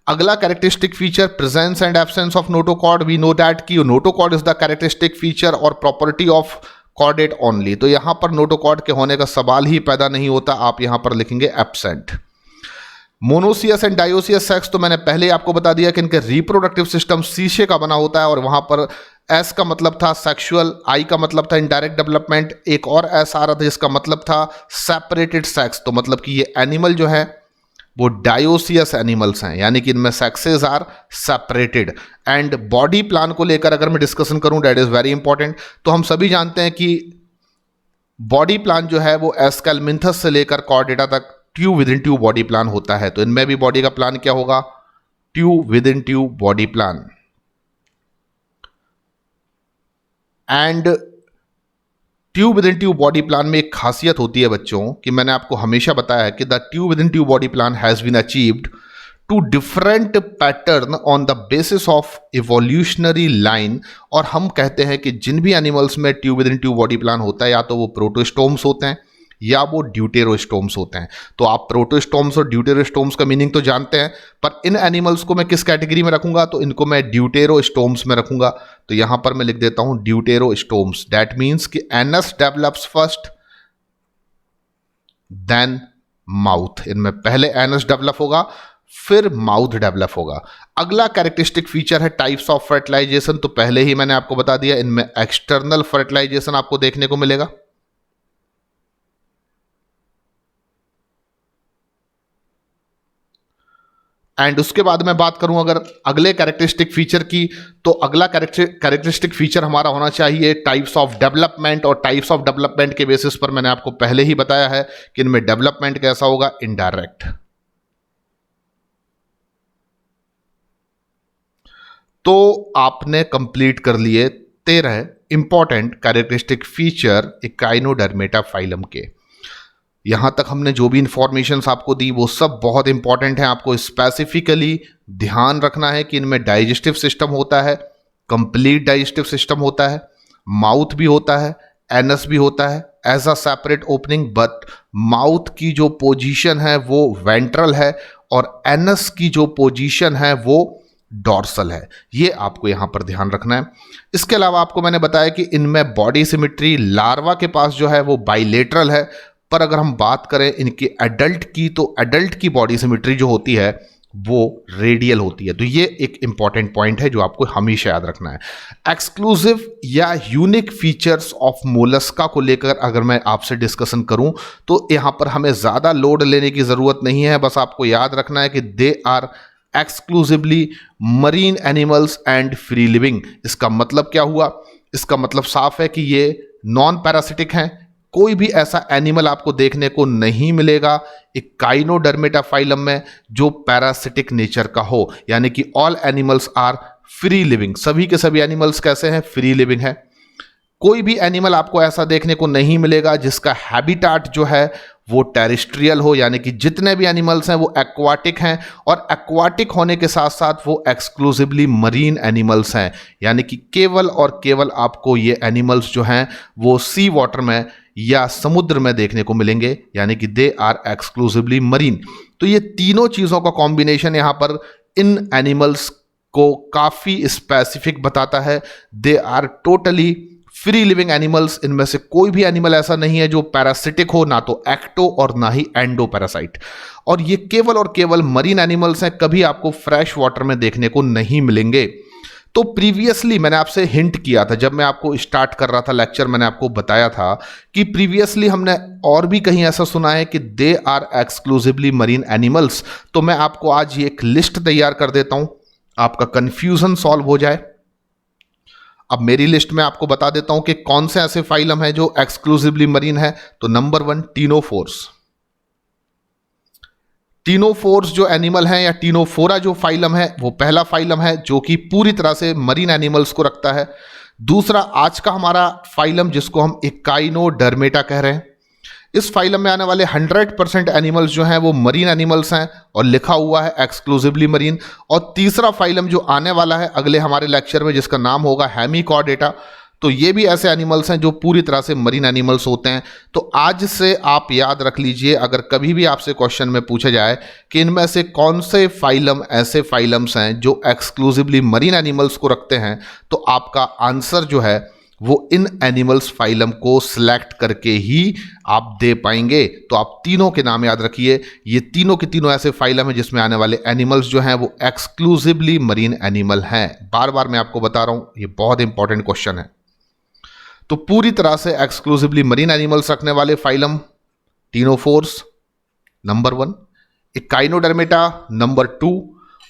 अगला characteristic feature, presence and absence of notochord. We know that कि notochord is the characteristic feature और प्रॉपर्टी ऑफ कॉर्डेट ओनली। तो यहां पर नोटोकॉर्ड के होने का सवाल ही पैदा नहीं होता, आप यहां पर लिखेंगे absent. Monoecious and dioecious sex, तो मैंने पहले ही आपको बता दिया कि इनके रिप्रोडक्टिव सिस्टम शीशे का बना होता है, और वहां पर एस का मतलब था सेक्सुअल, आई का मतलब था इनडायरेक्ट डेवलपमेंट, एक और एस आ रहा था जिसका मतलब था सेपरेटेड सेक्स। तो मतलब कि ये एनिमल जो है वो डायोसियस एनिमल्स हैं, यानी कि इनमें sexes are separated. And body plan को लेकर अगर मैं डिस्कशन करूं, दैट इज वेरी इंपॉर्टेंट। तो हम सभी जानते हैं कि बॉडी प्लान जो है वो एस्केलमिंथस से लेकर कॉर्डेटा तक tube within tube body plan होता है। तो इनमें भी बॉडी का प्लान क्या होगा, tube within tube body plan. And tube within tube body plan में एक खासियत होती है बच्चों, कि मैंने आपको हमेशा बताया है कि the tube within tube body plan has been achieved to different pattern on the basis of evolutionary line. और हम कहते हैं कि जिन भी एनिमल्स में tube within tube body plan होता है, या तो वो प्रोटोस्टोम्स होते हैं या वो ड्यूटेरोस्टोम्स होते हैं। तो आप प्रोटोस्टोम्स और ड्यूटेरोस्टोम्स का मीनिंग तो जानते हैं, पर इन एनिमल्स को मैं किस कैटेगरी में रखूंगा, तो इनको मैं ड्यूटेरोस्टोम्स में रखूंगा। तो यहां पर मैं लिख देता हूं ड्यूटेरोस्टोम्स। दैट मीन्स कि anus develops first then mouth. इनमें पहले एनस डेवलप होगा, फिर माउथ डेवलप होगा। अगला कैरेक्टरिस्टिक फीचर है टाइप्स ऑफ फर्टिलाइजेशन। तो पहले ही मैंने आपको बता दिया, इनमें एक्सटर्नल फर्टिलाइजेशन आपको देखने को मिलेगा, एंड उसके बाद मैं बात करूं अगर अगले कैरेक्टरिस्टिक फीचर की, तो अगला कैरेक्टरिस्टिक फीचर हमारा होना चाहिए टाइप्स ऑफ डेवलपमेंट। और टाइप्स ऑफ डेवलपमेंट के बेसिस पर मैंने आपको पहले ही बताया है कि इनमें डेवलपमेंट कैसा होगा, इनडायरेक्ट। तो आपने कंप्लीट कर लिए 13 important characteristic feature echinodermata phylum के। यहां तक हमने जो भी इंफॉर्मेशन आपको दी वो सब बहुत इंपॉर्टेंट है। आपको स्पेसिफिकली ध्यान रखना है कि इनमें डाइजेस्टिव सिस्टम होता है, कंप्लीट डाइजेस्टिव सिस्टम होता है, माउथ भी होता है, एनस भी होता है as a separate opening, but mouth की जो पोजीशन है वो वेंट्रल है और एनस की जो पोजीशन है वो डॉर्सल है। ये आपको यहां पर ध्यान रखना है। इसके अलावा आपको मैंने बताया कि इनमें बॉडी सिमेट्री लार्वा के पास जो है वो बाइलेटरल है, पर अगर हम बात करें इनके एडल्ट की, तो एडल्ट की बॉडी सिमेट्री जो होती है वो रेडियल होती है। तो ये एक इंपॉर्टेंट पॉइंट है जो आपको हमेशा याद रखना है। एक्सक्लूसिव या यूनिक फीचर्स ऑफ मोलस्का को लेकर अगर मैं आपसे डिस्कशन करूं तो यहां पर हमें ज़्यादा लोड लेने की ज़रूरत नहीं है, बस आपको याद रखना है कि they are exclusively marine animals and free living. इसका मतलब क्या हुआ? इसका मतलब साफ है कि ये नॉन पैरासिटिक हैं। कोई भी ऐसा एनिमल आपको देखने को नहीं मिलेगा इकाइनोडर्मेटा फाइलम में जो पैरासिटिक नेचर का हो, यानी कि all animals are free living. सभी के सभी एनिमल्स कैसे हैं? फ्री लिविंग है। कोई भी एनिमल आपको ऐसा देखने को नहीं मिलेगा जिसका हैबिटाट जो है वो टेरेस्ट्रियल हो, यानी कि जितने भी एनिमल्स हैं वो एक्वाटिक हैं, और एक्वाटिक होने के साथ साथ वो एक्सक्लूसिवली मरीन एनिमल्स हैं, यानी कि केवल और केवल आपको ये एनिमल्स जो हैं वो सी वाटर में या समुद्र में देखने को मिलेंगे, यानी कि दे आर एक्सक्लूसिवली मरीन। तो ये तीनों चीज़ों का कॉम्बिनेशन यहाँ पर इन एनिमल्स को काफ़ी स्पेसिफिक बताता है। They are totally free living animals. इनमें से कोई भी एनिमल ऐसा नहीं है जो पैरासिटिक हो, ना तो एक्टो और ना ही एंडो पैरासाइट। और ये केवल और केवल मरीन एनिमल्स हैं, कभी आपको फ्रेश वाटर में देखने को नहीं मिलेंगे। तो प्रीवियसली मैंने आपसे हिंट किया था, जब मैं आपको स्टार्ट कर रहा था लेक्चर, मैंने आपको बताया था कि प्रीवियसली हमने और भी कहीं ऐसा सुना है कि they are exclusively marine animals. तो मैं आपको आज ये एक लिस्ट तैयार कर देता हूं, आपका कंफ्यूजन सॉल्व हो जाए। अब मेरी लिस्ट में आपको बता देता हूं कि कौन से ऐसे फाइलम है जो एक्सक्लूसिवली मरीन है। तो नंबर 1 टीनोफोर्स। टीनोफोर्स जो एनिमल है या टीनोफोरा जो फाइलम है वो पहला फाइलम है जो कि पूरी तरह से मरीन एनिमल्स को रखता है। दूसरा आज का हमारा फाइलम जिसको हम इकाइनोडर्मेटा कह रहे हैं, इस फाइलम में आने वाले 100% एनिमल्स जो हैं वो मरीन एनिमल्स हैं और लिखा हुआ है एक्सक्लूसिवली मरीन। और तीसरा फाइलम जो आने वाला है अगले हमारे लेक्चर में जिसका नाम होगा हेमिकॉर्डेटा, तो ये भी ऐसे एनिमल्स हैं जो पूरी तरह से मरीन एनिमल्स होते हैं। तो आज से आप याद रख लीजिए, अगर कभी भी आपसे क्वेश्चन में पूछा जाए कि इनमें से कौन से फाइलम ऐसे फाइलम्स हैं जो एक्सक्लूसिवली मरीन एनिमल्स को रखते हैं, तो आपका आंसर जो है वो इन एनिमल्स फाइलम को सिलेक्ट करके ही आप दे पाएंगे। तो आप तीनों के नाम याद रखिए, ये तीनों के तीनों ऐसे फाइलम हैं जिसमें आने वाले एनिमल्स जो हैं वो एक्सक्लूसिवली मरीन एनिमल हैं। बार बार मैं आपको बता रहा हूं, ये बहुत इंपॉर्टेंट क्वेश्चन है। तो पूरी तरह से एक्सक्लूसिवली मरीन एनिमल्स रखने वाले phylum ctenophores number 1, Echinodermata number 2,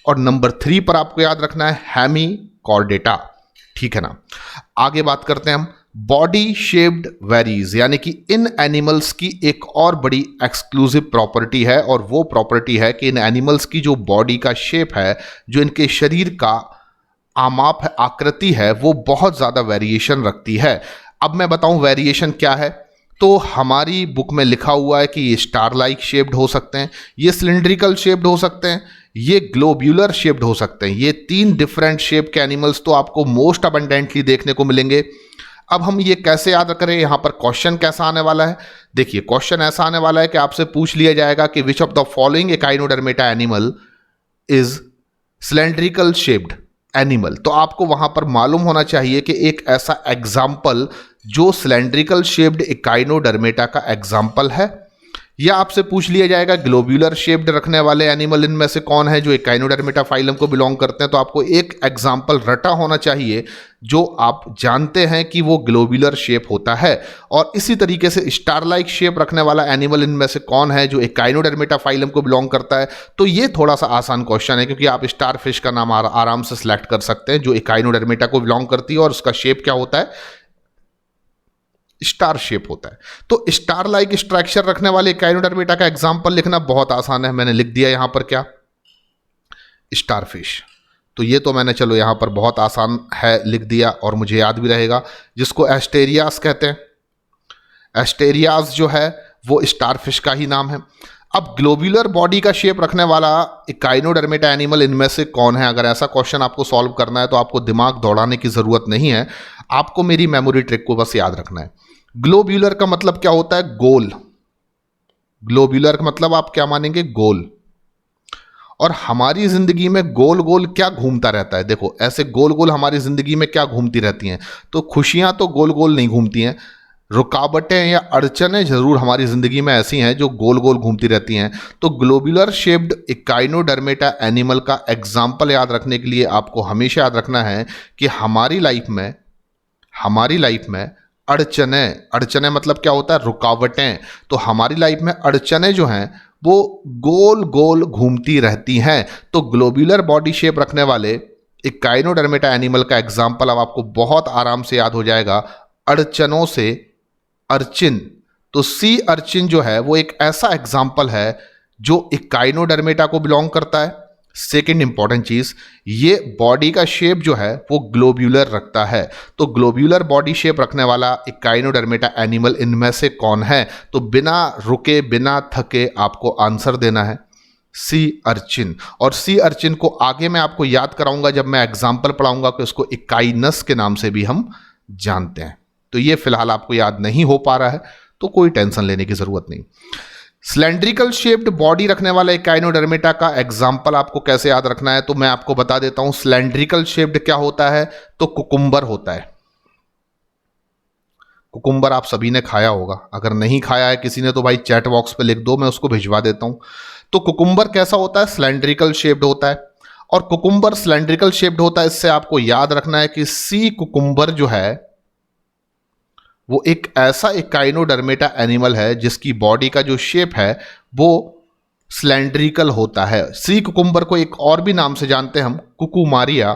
और नंबर 3 पर आपको याद रखना है हेमिकॉर्डेटा। ठीक है ना। आगे बात करते हैं हम बॉडी शेप्ड वेरीज, यानी कि इन एनिमल्स की एक और बड़ी एक्सक्लूसिव प्रॉपर्टी है, और वो प्रॉपर्टी है कि इन एनिमल्स की जो बॉडी का शेप है, जो इनके शरीर का आमाप है, आकृति है, वो बहुत ज़्यादा वेरिएशन रखती है। अब मैं बताऊं वेरिएशन क्या है। तो हमारी बुक में लिखा हुआ है कि ये स्टार लाइक शेप्ड हो सकते हैं, ये सिलिंड्रिकल शेप्ड हो सकते हैं, ये ग्लोब्यूलर शेप्ड हो सकते हैं। ये 3 डिफरेंट शेप के एनिमल्स तो आपको मोस्ट अबंडेंटली देखने को मिलेंगे। अब हम ये कैसे याद करें, यहां पर क्वेश्चन कैसा आने वाला है? देखिए क्वेश्चन ऐसा आने वाला है कि आपसे पूछ लिया जाएगा कि which of the following Echinodermata animal is cylindrical shaped animal. तो आपको वहां पर मालूम होना चाहिए कि एक ऐसा एग्जाम्पल जो सिलेंड्रिकल शेप्ड इकाइनोडर्मेटा का एग्जाम्पल है, या आपसे पूछ लिया जाएगा ग्लोब्यूलर शेप्ड रखने वाले एनिमल इनमें से कौन है जो इकाइनोडर्मेटा फाइलम को बिलोंग करते हैं। तो आपको एक एग्जाम्पल रटा होना चाहिए जो आप जानते हैं कि वो ग्लोब्यूलर शेप होता है। और इसी तरीके से स्टार लाइक शेप रखने वाला एनिमल इनमें से कौन है जो इकाइनोडर्मेटा फाइलम को बिलोंग करता है। तो ये थोड़ा सा आसान क्वेश्चन है, क्योंकि आप स्टार फिश का नाम आराम से सिलेक्ट कर सकते हैं जो इकाइनोडर्मेटा को बिलोंग करती है, और उसका शेप क्या होता है? स्टार शेप होता है। तो स्टार लाइक स्ट्रक्चर रखने वाले इकाइनोडर्मेटा का एग्जांपल लिखना बहुत आसान है। मैंने लिख दिया यहां पर क्या? स्टारफिश। तो ये तो मैंने चलो यहां पर बहुत आसान है लिख दिया और मुझे याद भी रहेगा, जिसको एस्टेरियास कहते हैं। एस्टेरियास जो है वो स्टारफिश का ही नाम है। अब ग्लोब्यूलर बॉडी का शेप रखने वाला इकाइनोडर्मेटा एनिमल इनमें से कौन है? अगर ऐसा क्वेश्चन आपको सॉल्व करना है तो आपको दिमाग दौड़ाने की जरूरत नहीं है, आपको मेरी मेमोरी ट्रिक को बस याद रखना है। ग्लोब्यूलर का मतलब क्या होता है? गोल। ग्लोब्यूलर का मतलब आप क्या मानेंगे? गोल। और हमारी जिंदगी में गोल गोल क्या घूमता रहता है? देखो ऐसे गोल गोल हमारी जिंदगी में क्या घूमती रहती हैं? तो खुशियां तो गोल गोल नहीं घूमती हैं, रुकावटें या अड़चनें जरूर हमारी जिंदगी में ऐसी हैं जो गोल गोल घूमती रहती हैं। तो ग्लोब्यूलर शेप्ड इकाइनोडर्मेटा एनिमल का एग्जाम्पल याद रखने के लिए आपको हमेशा याद रखना है कि हमारी लाइफ में अड़चनें मतलब क्या होता है, रुकावटें। तो हमारी लाइफ में अड़चनें जो हैं वो गोल गोल घूमती रहती हैं। तो ग्लोब्यूलर बॉडी शेप रखने वाले इकाइनोडर्मेटा एनिमल का एग्जाम्पल अब आपको बहुत आराम से याद हो जाएगा, अड़चनों से अर्चिन। तो सी अर्चिन जो है वो एक ऐसा एग्जाम्पल है जो इकाइनोडर्मेटा को बिलोंग करता है। सेकेंड इंपॉर्टेंट चीज, ये बॉडी का शेप जो है वो ग्लोब्यूलर रखता है। तो ग्लोब्यूलर बॉडी शेप रखने वाला इकाइनोडर्मेटा एनिमल इनमें से कौन है? तो बिना रुके बिना थके आपको आंसर देना है सी अर्चिन। और सी अर्चिन को आगे मैं आपको याद कराऊंगा जब मैं एग्जाम्पल पढ़ाऊंगा कि उसको इकाइनस के नाम से भी हम जानते हैं। तो ये फिलहाल आपको याद नहीं हो पा रहा है तो कोई टेंशन लेने की जरूरत नहीं। सिलेंड्रिकल शेप्ड बॉडी रखने वाला इकाइनोडर्मेटा का एग्जाम्पल आपको कैसे याद रखना है तो मैं आपको बता देता हूं। सिलेंड्रिकल शेप्ड क्या होता है? तो कुकुम्बर होता है। कुकुम्बर आप सभी ने खाया होगा, अगर नहीं खाया है किसी ने तो भाई चैट बॉक्स पे लिख दो, मैं उसको भिजवा देता हूं। तो कुकुम्बर कैसा होता है? सिलेंड्रिकल शेप्ड होता है। और कुकुम्बर सिलेंड्रिकल शेप्ड होता है, इससे आपको याद रखना है कि सी कुकुम्बर जो है वो एक ऐसा इकाइनोडर्मेटा एनिमल है जिसकी बॉडी का जो शेप है वो सिलेंड्रिकल होता है। सी कुकुम्बर को एक और भी नाम से जानते हैं हम, कुकुमारिया।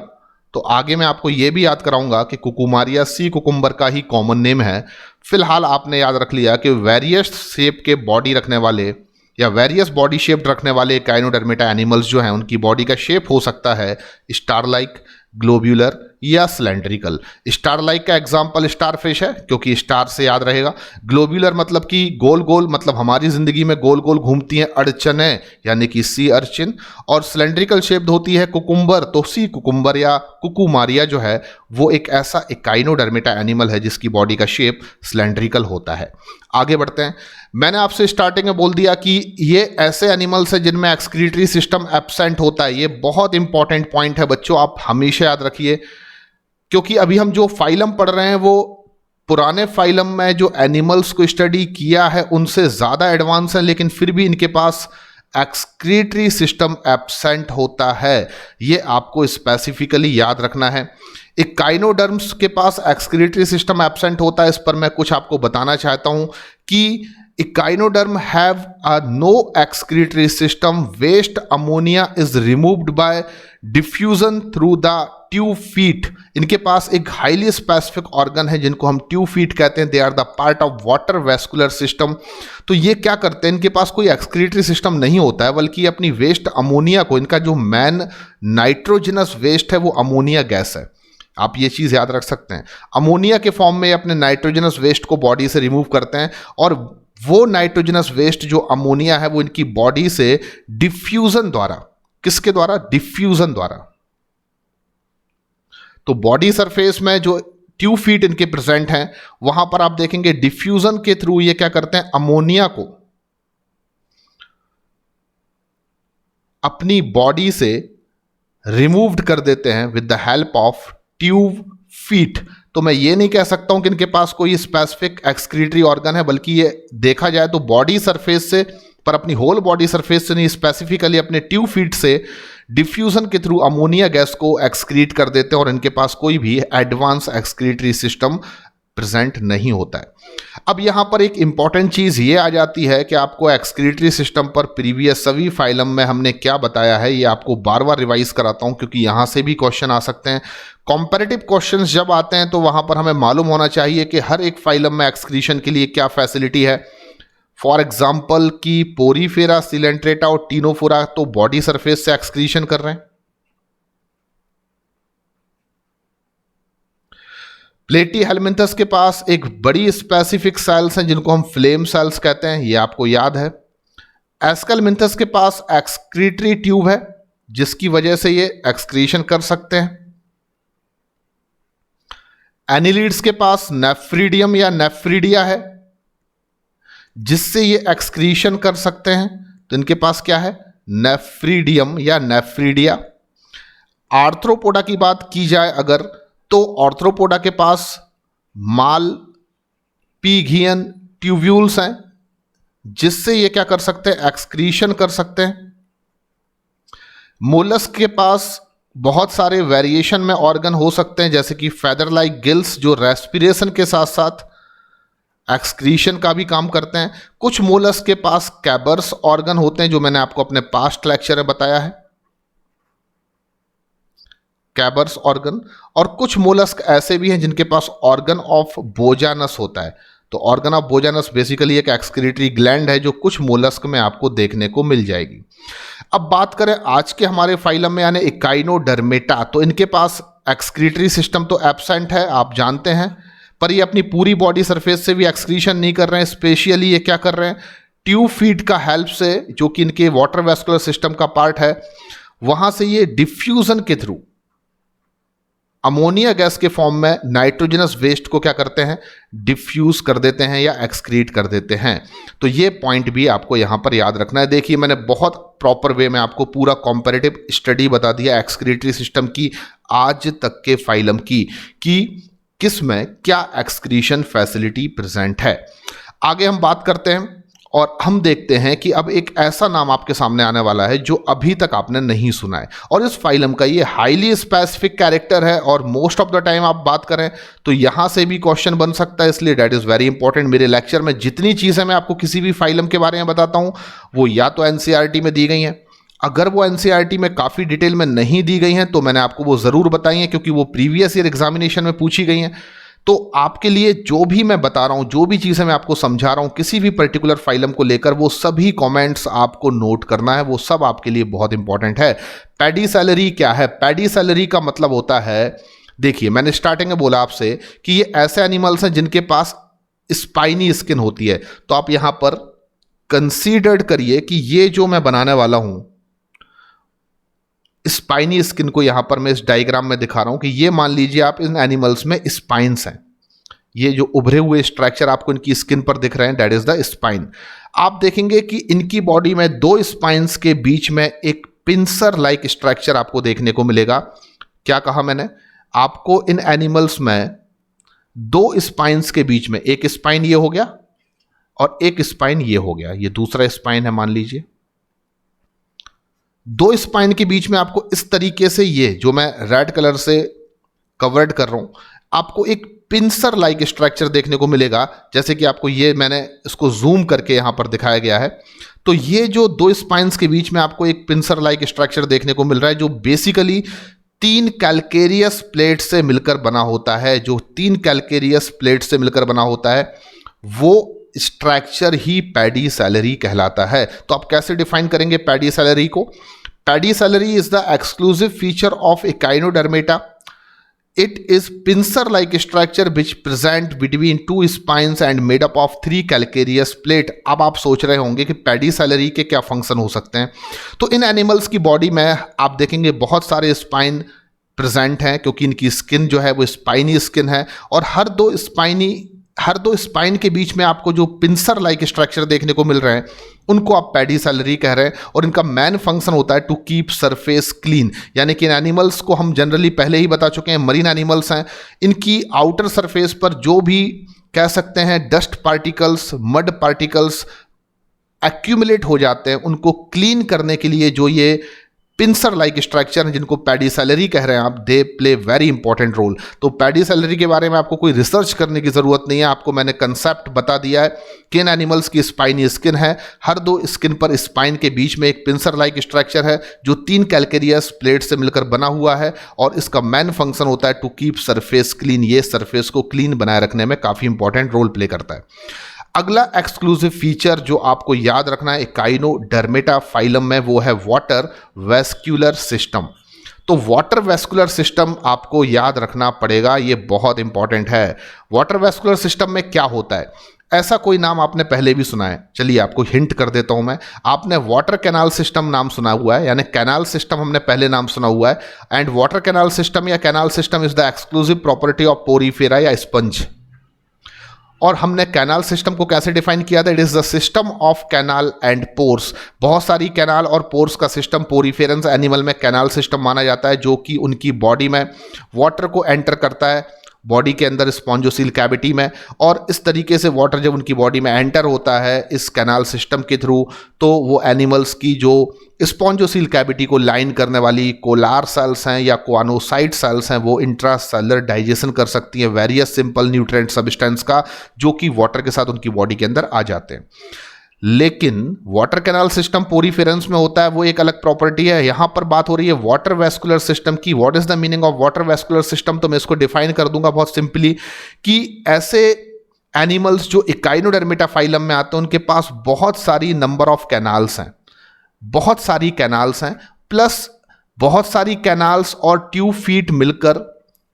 तो आगे मैं आपको यह भी याद कराऊंगा कि कुकुमारिया सी कुकुम्बर का ही कॉमन नेम है। फिलहाल आपने याद रख लिया कि वेरियस शेप के बॉडी रखने वाले या वेरियस बॉडी शेप रखने वाले इकाइनोडर्मेटा एनिमल्स जो हैं उनकी बॉडी का शेप हो सकता है स्टार लाइक, ग्लोब्यूलर या सिलेंड्रिकल। स्टार लाइक का एग्जांपल स्टार फिश है क्योंकि स्टार से याद रहेगा। ग्लोब्यूलर मतलब कि गोल गोल, मतलब हमारी जिंदगी में गोल गोल घूमती हैं अड़चनें, यानी कि सी अर्चिन। और सिलेंड्रिकल शेप्ड होती है कुकुम्बर, तो सी कुकुम्बर या कुकुमारिया जो है वो एक ऐसा इकाइनोडर्मेटा एनिमल है जिसकी बॉडी का शेप सिलेंड्रिकल होता है। आगे बढ़ते हैं। मैंने आपसे स्टार्टिंग में बोल दिया कि ये ऐसे एनिमल्स हैं जिनमें एक्सक्रीटरी सिस्टम एब्सेंट होता है। ये बहुत इंपॉर्टेंट पॉइंट है बच्चों, आप हमेशा याद रखिए, क्योंकि अभी हम जो फाइलम पढ़ रहे हैं वो पुराने फाइलम में जो एनिमल्स को स्टडी किया है उनसे ज़्यादा एडवांस है, लेकिन फिर भी इनके पास एक्सक्रीटरी सिस्टम एब्सेंट होता है। ये आपको स्पेसिफिकली याद रखना है। इकाइनोडर्म्स के पास एक्सक्रीटरी सिस्टम एब्सेंट होता है, इस पर मैं कुछ आपको बताना चाहता हूं कि echinoderm have a no excretory system, waste ammonia is removed by diffusion through the tube feet. इनके पास एक हाईली स्पेसिफिक ऑर्गन है जिनको हम ट्यूब फीट कहते हैं, they are the part of water vascular system. तो ये क्या करते हैं, इनके पास कोई एक्सक्रीटरी सिस्टम नहीं होता है, बल्कि अपनी वेस्ट अमोनिया को, इनका जो मेन नाइट्रोजनस वेस्ट है वो अमोनिया गैस है। आप ये चीज़ याद रख सकते हैं, अमोनिया के फॉर्म में अपने नाइट्रोजनस वेस्ट को बॉडी से रिमूव करते हैं, और वो नाइट्रोजनस वेस्ट जो अमोनिया है वो इनकी बॉडी से डिफ्यूजन द्वारा, किसके द्वारा? डिफ्यूजन द्वारा। तो बॉडी सरफेस में जो ट्यूब फीट इनके प्रेजेंट हैं वहां पर आप देखेंगे डिफ्यूजन के थ्रू ये क्या करते हैं, अमोनिया को अपनी बॉडी से रिमूव्ड कर देते हैं with the help of tube feet. तो मैं ये नहीं कह सकता हूं कि इनके पास कोई स्पेसिफिक एक्सक्रीटरी ऑर्गन है, बल्कि ये देखा जाए तो बॉडी सरफेस से, पर अपनी होल बॉडी सरफेस से नहीं, स्पेसिफिकली अपने ट्यूब फीट से डिफ्यूजन के थ्रू अमोनिया गैस को एक्सक्रीट कर देते हैं, और इनके पास कोई भी एडवांस एक्सक्रीटरी सिस्टम प्रेजेंट नहीं होता है। अब यहां पर एक इंपॉर्टेंट चीज ये आ जाती है कि आपको एक्सक्रीटरी सिस्टम पर प्रीवियस सभी फाइलम में हमने क्या बताया है ये आपको बार बार रिवाइज कराता हूं, क्योंकि यहां से भी क्वेश्चन आ सकते हैं। कॉम्पेरेटिव क्वेश्चंस जब आते हैं तो वहां पर हमें मालूम होना चाहिए कि हर एक फाइलम में एक्सक्रीशन के लिए क्या फैसिलिटी है। फॉर एग्जाम्पल कि पोरीफेरा, सिलेंट्रेटा और टीनोफोरा तो बॉडी सरफेस से एक्सक्रीशन कर रहे हैं। प्लेटीहेलमिंथस के पास एक बड़ी स्पेसिफिक सेल्स हैं जिनको हम फ्लेम सेल्स कहते हैं, ये आपको याद है। एस्केलमिंथस के पास एक्सक्रीटरी ट्यूब है जिसकी वजह से ये एक्सक्रीशन कर सकते हैं। एनिलीड्स के पास नेफ्रीडियम या नेफ्रीडिया है जिससे ये एक्सक्रीशन कर सकते हैं, तो इनके पास क्या है, नेफ्रीडियम या नेफ्रीडिया। आर्थ्रोपोडा की बात की जाए अगर, तो आर्थ्रोपोडा के पास माल पीघियन ट्यूब्यूल्स हैं जिससे ये क्या कर सकते हैं, एक्सक्रीशन कर सकते हैं। मोलस्क के पास बहुत सारे वेरिएशन में ऑर्गन हो सकते हैं, जैसे कि फेदर लाइक गिल्स जो रेस्पिरेशन के साथ साथ एक्सक्रीशन का भी काम करते हैं। कुछ मोलस्क के पास कैबर्स ऑर्गन होते हैं जो मैंने आपको अपने पास्ट लेक्चर में बताया है, कैबर्स ऑर्गन। और कुछ मोलस्क ऐसे भी हैं जिनके पास ऑर्गन ऑफ बोजानस होता है। तो ऑर्गन ऑफ बोजानस बेसिकली एक एक्सक्रीटरी ग्लैंड है जो कुछ मोलस्क में आपको देखने को मिल जाएगी। अब बात करें आज के हमारे फाइलम में यानी इकाइनोडर्मेटा, तो इनके पास एक्सक्रीटरी सिस्टम तो एब्सेंट है, आप जानते हैं, पर ये अपनी पूरी बॉडी सरफेस से भी एक्सक्रीशन नहीं कर रहे हैं। स्पेशली ये क्या कर रहे हैं, ट्यूब फीड का हेल्प से, जो कि इनके वाटर वेस्कुलर सिस्टम का पार्ट है, वहां से ये डिफ्यूजन के थ्रू अमोनिया गैस के फॉर्म में नाइट्रोजनस वेस्ट को क्या करते हैं, डिफ्यूज कर देते हैं या एक्सक्रीट कर देते हैं। तो ये पॉइंट भी आपको यहां पर याद रखना है। देखिए मैंने बहुत प्रॉपर वे में आपको पूरा कॉम्पैरेटिव स्टडी बता दिया एक्सक्रीटरी सिस्टम की आज तक के फाइलम की, कि किस में क्या एक्सक्रीशन फैसिलिटी प्रेजेंट है। आगे हम बात करते हैं और हम देखते हैं कि अब एक ऐसा नाम आपके सामने आने वाला है जो अभी तक आपने नहीं सुना है, और इस फाइलम का ये हाईली स्पेसिफिक कैरेक्टर है और मोस्ट ऑफ द टाइम आप बात करें तो यहां से भी क्वेश्चन बन सकता है, इसलिए दैट इज वेरी इंपॉर्टेंट। मेरे लेक्चर में जितनी चीजें मैं आपको किसी भी फाइलम के बारे में बताता हूं वो या तो एनसीईआरटी में दी गई हैं, अगर वो एनसीईआरटी में काफी डिटेल में नहीं दी गई हैं तो मैंने आपको वो जरूर बताई हैं क्योंकि वो प्रीवियस ईयर एग्जामिनेशन में पूछी गई हैं। तो आपके लिए जो भी मैं बता रहा हूं, जो भी चीजें मैं आपको समझा रहा हूं किसी भी पर्टिकुलर फाइलम को लेकर, वो सभी कमेंट्स आपको नोट करना है, वो सब आपके लिए बहुत इंपॉर्टेंट है। पैडीसेलेरी क्या है? पैडीसेलेरी का मतलब होता है, देखिए मैंने स्टार्टिंग में बोला आपसे कि ये ऐसे एनिमल्स हैं जिनके पास स्पाइनी स्किन होती है। तो आप यहां पर कंसीडर्ड करिए कि ये जो मैं बनाने वाला हूं स्पाइनी स्किन को, यहां पर मैं इस डायग्राम में दिखा रहा हूं कि ये मान लीजिए आप इन एनिमल्स में स्पाइन्स हैं, ये जो उभरे हुए स्ट्रक्चर आपको इनकी स्किन पर दिख रहे हैं दैट इज द स्पाइन। आप देखेंगे कि इनकी बॉडी में दो स्पाइन्स के बीच में एक पिंसर लाइक स्ट्रक्चर आपको देखने को मिलेगा। क्या कहा मैंने आपको, इन एनिमल्स में दो स्पाइन्स के बीच में एक स्पाइन ये हो गया और एक स्पाइन ये हो गया, ये दूसरा स्पाइन है मान लीजिए। दो स्पाइन के बीच में आपको इस तरीके से, ये जो मैं रेड कलर से कवर्ड कर रहा हूं, आपको एक पिंसर लाइक स्ट्रक्चर देखने को मिलेगा। जैसे कि आपको ये मैंने इसको जूम करके यहां पर दिखाया गया है। तो ये जो दो स्पाइन्स के बीच में आपको एक पिंसर लाइक स्ट्रक्चर देखने को मिल रहा है जो बेसिकली तीन कैल्केरियस प्लेट से मिलकर बना होता है। जो तीन कैल्केरियस प्लेट से मिलकर बना होता है वो स्ट्रक्चर ही पैडीसेलेरी कहलाता है। तो आप कैसे डिफाइन करेंगे पैडीसेलेरी को? Pedicellariae is the exclusive feature of Echinodermata. It is pincer like structure which present between two spines and made up of three calcareous plate. अब आप सोच रहे होंगे कि पैडीसेलेरी के क्या फंक्शन हो सकते हैं। तो इन एनिमल्स की बॉडी में आप देखेंगे बहुत सारे स्पाइन प्रेजेंट हैं क्योंकि इनकी स्किन जो है वो स्पाइनी स्किन है, और हर दो स्पाइन के बीच में आपको जो पिंसर लाइक स्ट्रक्चर देखने को मिल रहे हैं उनको आप पैडीसेलेरी कह रहे हैं। और इनका मेन फंक्शन होता है टू कीप सरफेस क्लीन, यानी कि इन एनिमल्स को हम जनरली पहले ही बता चुके हैं, मरीन एनिमल्स हैं, इनकी आउटर सरफेस पर जो भी कह सकते हैं dust particles, mud particles accumulate हो जाते हैं, उनको क्लीन करने के लिए जो ये पिंसर लाइक स्ट्रक्चर जिनको पैडीसेलेरी कह रहे हैं आप, they play very important role. तो पैडीसेलेरी के बारे में आपको कोई रिसर्च करने की जरूरत नहीं है, आपको मैंने कंसेप्ट बता दिया है कि इन एनिमल्स की स्पाइनी स्किन है, हर दो स्किन पर स्पाइन के बीच में एक पिंसर लाइक स्ट्रक्चर है जो तीन कैल्केरियस प्लेट से मिलकर बना हुआ है, और इसका मेन फंक्शन होता है टू कीप सरफेस क्लीन। ये सरफेस को क्लीन बनाए रखने में काफी इंपॉर्टेंट रोल प्ले करता है। अगला एक्सक्लूसिव फीचर जो आपको याद रखना है इकाइनोडर्मेटा फाइलम में वो है वाटर वेस्कुलर सिस्टम। तो वाटर वेस्कुलर सिस्टम आपको याद रखना पड़ेगा, ये बहुत इंपॉर्टेंट है। वाटर वेस्कुलर सिस्टम में क्या होता है, ऐसा कोई नाम आपने पहले भी सुना है? चलिए आपको हिंट कर देता हूं मैं। आपने वाटर कैनाल सिस्टम नाम सुना हुआ है, यानी कैनाल सिस्टम हमने पहले नाम सुना हुआ है। एंड वाटर कैनाल सिस्टम या canal system is the exclusive property of Porifera या स्पंज। और हमने कैनाल सिस्टम को कैसे डिफाइन किया था? It is the system of canal and pores. बहुत सारी कैनाल और पोर्स का सिस्टम पोरीफेरेंस एनिमल में कैनाल सिस्टम माना जाता है, जो कि उनकी बॉडी में वाटर को एंटर करता है बॉडी के अंदर स्पॉन्जोसील कैविटी में, और इस तरीके से वाटर जब उनकी बॉडी में एंटर होता है इस कैनाल सिस्टम के थ्रू, तो वो एनिमल्स की जो स्पॉन्जोसील कैविटी को लाइन करने वाली कोलार सेल्स हैं या कोआनोसाइट सेल्स हैं, वो इंट्रासेलुलर डाइजेशन कर सकती हैं वेरियस सिंपल न्यूट्रिएंट सब्सटेंस का, जो कि वाटर के साथ उनकी बॉडी के अंदर आ जाते हैं। लेकिन वाटर कैनाल सिस्टम पोरीफेरेंस में होता है, वो एक अलग प्रॉपर्टी है। यहां पर बात हो रही है वाटर वेस्कुलर सिस्टम की। What is the meaning of water vascular system? तो मैं इसको डिफाइन कर दूंगा बहुत सिंपली कि ऐसे एनिमल्स जो इकाइनोडर्मेटा फाइलम में आते हैं उनके पास बहुत सारी नंबर ऑफ कैनाल्स हैं, बहुत सारी कैनाल्स हैं, प्लस बहुत सारी कैनाल्स और ट्यूब फीट मिलकर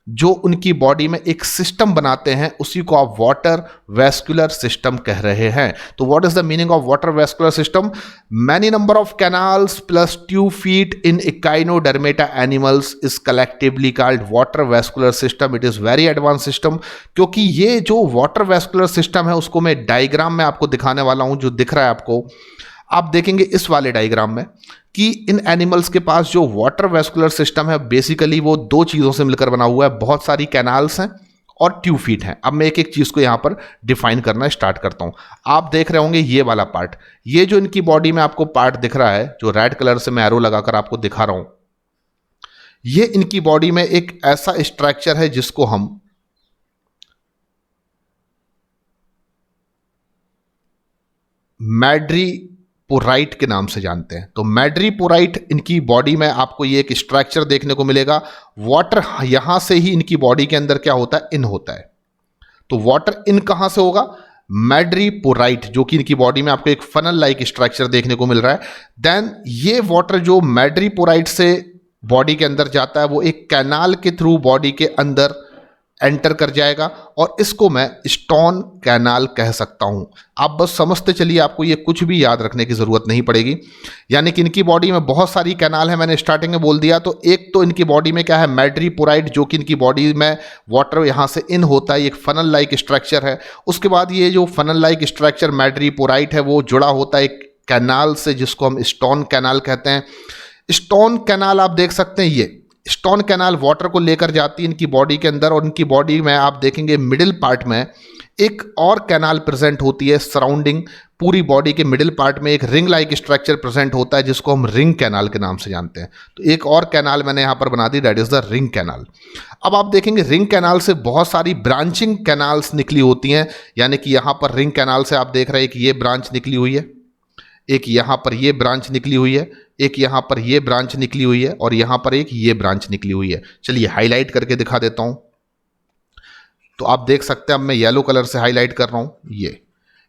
जो उनकी बॉडी में एक सिस्टम बनाते हैं, उसी को आप वाटर वेस्कुलर सिस्टम कह रहे हैं। तो what is the meaning of water vascular system? Many number of canals plus tube feet in Echinodermata animals is collectively called water vascular system. It is very advance system, क्योंकि ये जो water vascular system है उसको मैं diagram में आपको दिखाने वाला हूं। जो दिख रहा है आपको, आप देखेंगे इस वाले डायग्राम में कि इन एनिमल्स के पास जो वाटर वेस्कुलर सिस्टम है बेसिकली वो दो चीज़ों से मिलकर बना हुआ है। बहुत सारी कैनाल्स हैं और ट्यूब फीट हैं। अब मैं एक एक चीज़ को यहाँ पर डिफाइन करना स्टार्ट करता हूँ। आप देख रहे होंगे ये वाला पार्ट, ये जो इनकी बॉडी में आपको पार्ट दिख रहा है, जो रेड कलर से मैं एरो लगाकर आपको दिखा रहा हूँ, ये इनकी बॉडी में एक ऐसा स्ट्रक्चर है जिसको हम मैड्रीपोराइट के नाम से जानते हैं। तो मैड्रीपोराइट इनकी बॉडी में आपको ये एक स्ट्रक्चर देखने को मिलेगा। वाटर यहां से ही इनकी बॉडी के अंदर क्या होता है, इन होता है। तो वाटर इन कहां से होगा? मैड्रीपोराइट, जो कि इनकी बॉडी में आपको एक फनल लाइक स्ट्रक्चर देखने को मिल रहा है। देन ये वाटर जो मैड्रीपोराइट से बॉडी के अंदर जाता है वो एक कैनाल के थ्रू बॉडी के अंदर एंटर कर जाएगा, और इसको मैं स्टोन कैनाल कह सकता हूं। आप बस समझते चलिए, आपको ये कुछ भी याद रखने की जरूरत नहीं पड़ेगी। यानी कि इनकी बॉडी में बहुत सारी कैनाल है, मैंने स्टार्टिंग में बोल दिया। तो एक तो इनकी बॉडी में क्या है, मैड्रीपोराइट, जो कि इनकी बॉडी में वाटर यहां से इन होता है, एक फनल लाइक स्ट्रक्चर है। उसके बाद ये जो फनल लाइक स्ट्रक्चर मैड्रीपोराइट है वो जुड़ा होता है एक कैनाल से, जिसको हम स्टोन कैनाल कहते हैं। स्टोन कैनाल आप देख सकते हैं, ये स्टोन कैनाल वाटर को लेकर जाती है इनकी बॉडी के अंदर, और इनकी बॉडी में आप देखेंगे मिडिल पार्ट में एक और कैनाल प्रेजेंट होती है। सराउंडिंग पूरी बॉडी के मिडिल पार्ट में एक रिंग लाइक स्ट्रक्चर प्रेजेंट होता है, जिसको हम रिंग कैनाल के नाम से जानते हैं। तो एक और कैनाल मैंने यहां पर बना दी, that is the ring canal. अब आप देखेंगे रिंग कैनाल से बहुत सारी ब्रांचिंग कैनाल्स निकली होती हैं। यानी कि यहां पर रिंग कैनाल से आप देख रहे हैं कि ये ब्रांच निकली हुई है, एक यहां पर ये ब्रांच निकली हुई है, एक यहां पर ये ब्रांच निकली हुई है, और यहां पर एक ये ब्रांच निकली हुई है। चलिए हाईलाइट करके दिखा देता हूं। तो आप देख सकते हैं, अब मैं येलो कलर से हाईलाइट कर रहा हूं।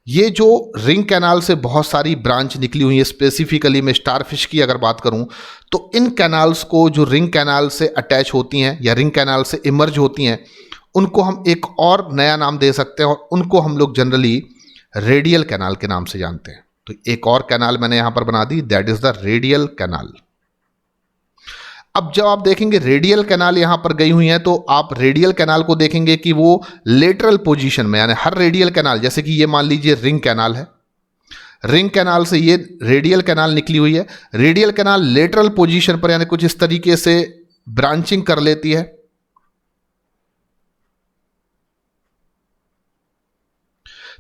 ये जो रिंग कैनाल से बहुत सारी ब्रांच निकली हुई है, स्पेसिफिकली मैं स्टारफिश की अगर बात करूं तो इन कैनाल्स को जो रिंग कैनाल से अटैच होती हैं या रिंग कैनाल से इमर्ज होती हैं, उनको हम एक और नया नाम दे सकते हैं, और उनको हम लोग जनरली रेडियल कैनाल के नाम से जानते हैं। तो एक और कैनाल मैंने यहां पर बना दी, that is the radial canal. अब जब आप देखेंगे रेडियल कैनाल यहां पर गई हुई है, तो आप रेडियल कैनाल को देखेंगे कि वो लेटरल पोजीशन में, यानी हर रेडियल कैनाल, जैसे कि ये मान लीजिए रिंग कैनाल है, रिंग कैनाल से ये रेडियल कैनाल निकली हुई है। रेडियल कैनाल लेटरल पोजीशन पर, यानी कुछ इस तरीके से ब्रांचिंग कर लेती है।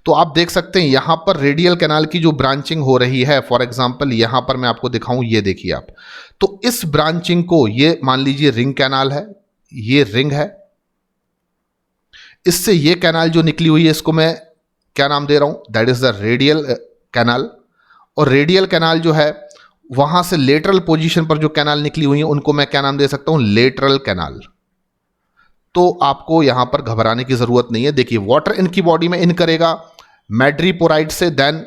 तो आप देख सकते हैं यहां पर रेडियल कैनाल की जो ब्रांचिंग हो रही है, फॉर एग्जांपल यहां पर मैं आपको दिखाऊं, ये देखिए आप। तो इस ब्रांचिंग को, ये मान लीजिए रिंग कैनाल है, ये रिंग है, इससे ये कैनाल जो निकली हुई है इसको मैं क्या नाम दे रहा हूं, that is the radial canal. और रेडियल कैनाल जो है वहां से लेटरल पोजीशन पर जो कैनाल निकली हुई है उनको मैं क्या नाम दे सकता हूं, लेटरल कैनाल। तो आपको यहां पर घबराने की जरूरत नहीं है। देखिए वाटर इनकी बॉडी में इन करेगा मैड्रीपोराइट से, देन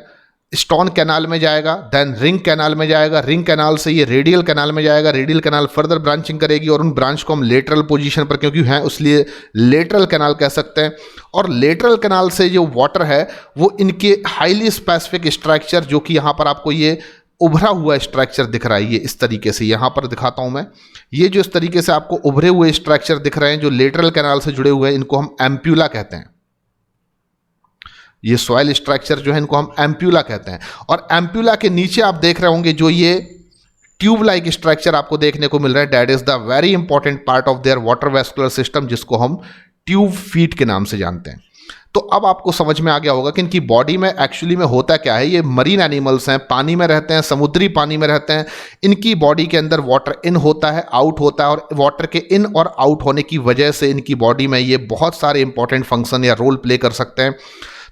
स्टोन कैनाल में जाएगा, देन रिंग कैनाल में जाएगा, रिंग कैनाल से ये रेडियल कैनाल में जाएगा, रेडियल कैनाल फर्दर ब्रांचिंग करेगी, और उन ब्रांच को हम लेटरल पोजीशन पर क्योंकि हैं इसलिए लेटरल कैनाल कह सकते हैं। और लेटरल कैनाल से जो वाटर है वो इनके हाईली स्पेसिफिक स्ट्रक्चर, जो कि यहां पर आपको ये उभरा हुआ स्ट्रक्चर दिख रहा है, ये इस तरीके से यहां पर दिखाता हूं मैं, ये जो इस तरीके से आपको उभरे हुए स्ट्रक्चर दिख रहे हैं जो लेटरल कैनाल से जुड़े हुए हैं, इनको हम एम्प्यूला कहते हैं। ये सॉइल स्ट्रक्चर जो है इनको हम एम्प्यूला कहते हैं। और एम्प्यूला के नीचे आप देख रहे होंगे जो ये ट्यूब लाइक स्ट्रक्चर आपको देखने को मिल रहा है, that is the very important part of their water vascular system, जिसको हम ट्यूब फीट के नाम से जानते हैं। तो अब आपको समझ में आ गया होगा कि इनकी बॉडी में एक्चुअली में होता क्या है। ये मरीन एनिमल्स हैं, पानी में रहते हैं, समुद्री पानी में रहते हैं। इनकी बॉडी के अंदर वाटर इन होता है, आउट होता है, और वाटर के इन और आउट होने की वजह से इनकी बॉडी में ये बहुत सारे इंपॉर्टेंट फंक्शन या रोल प्ले कर सकते हैं।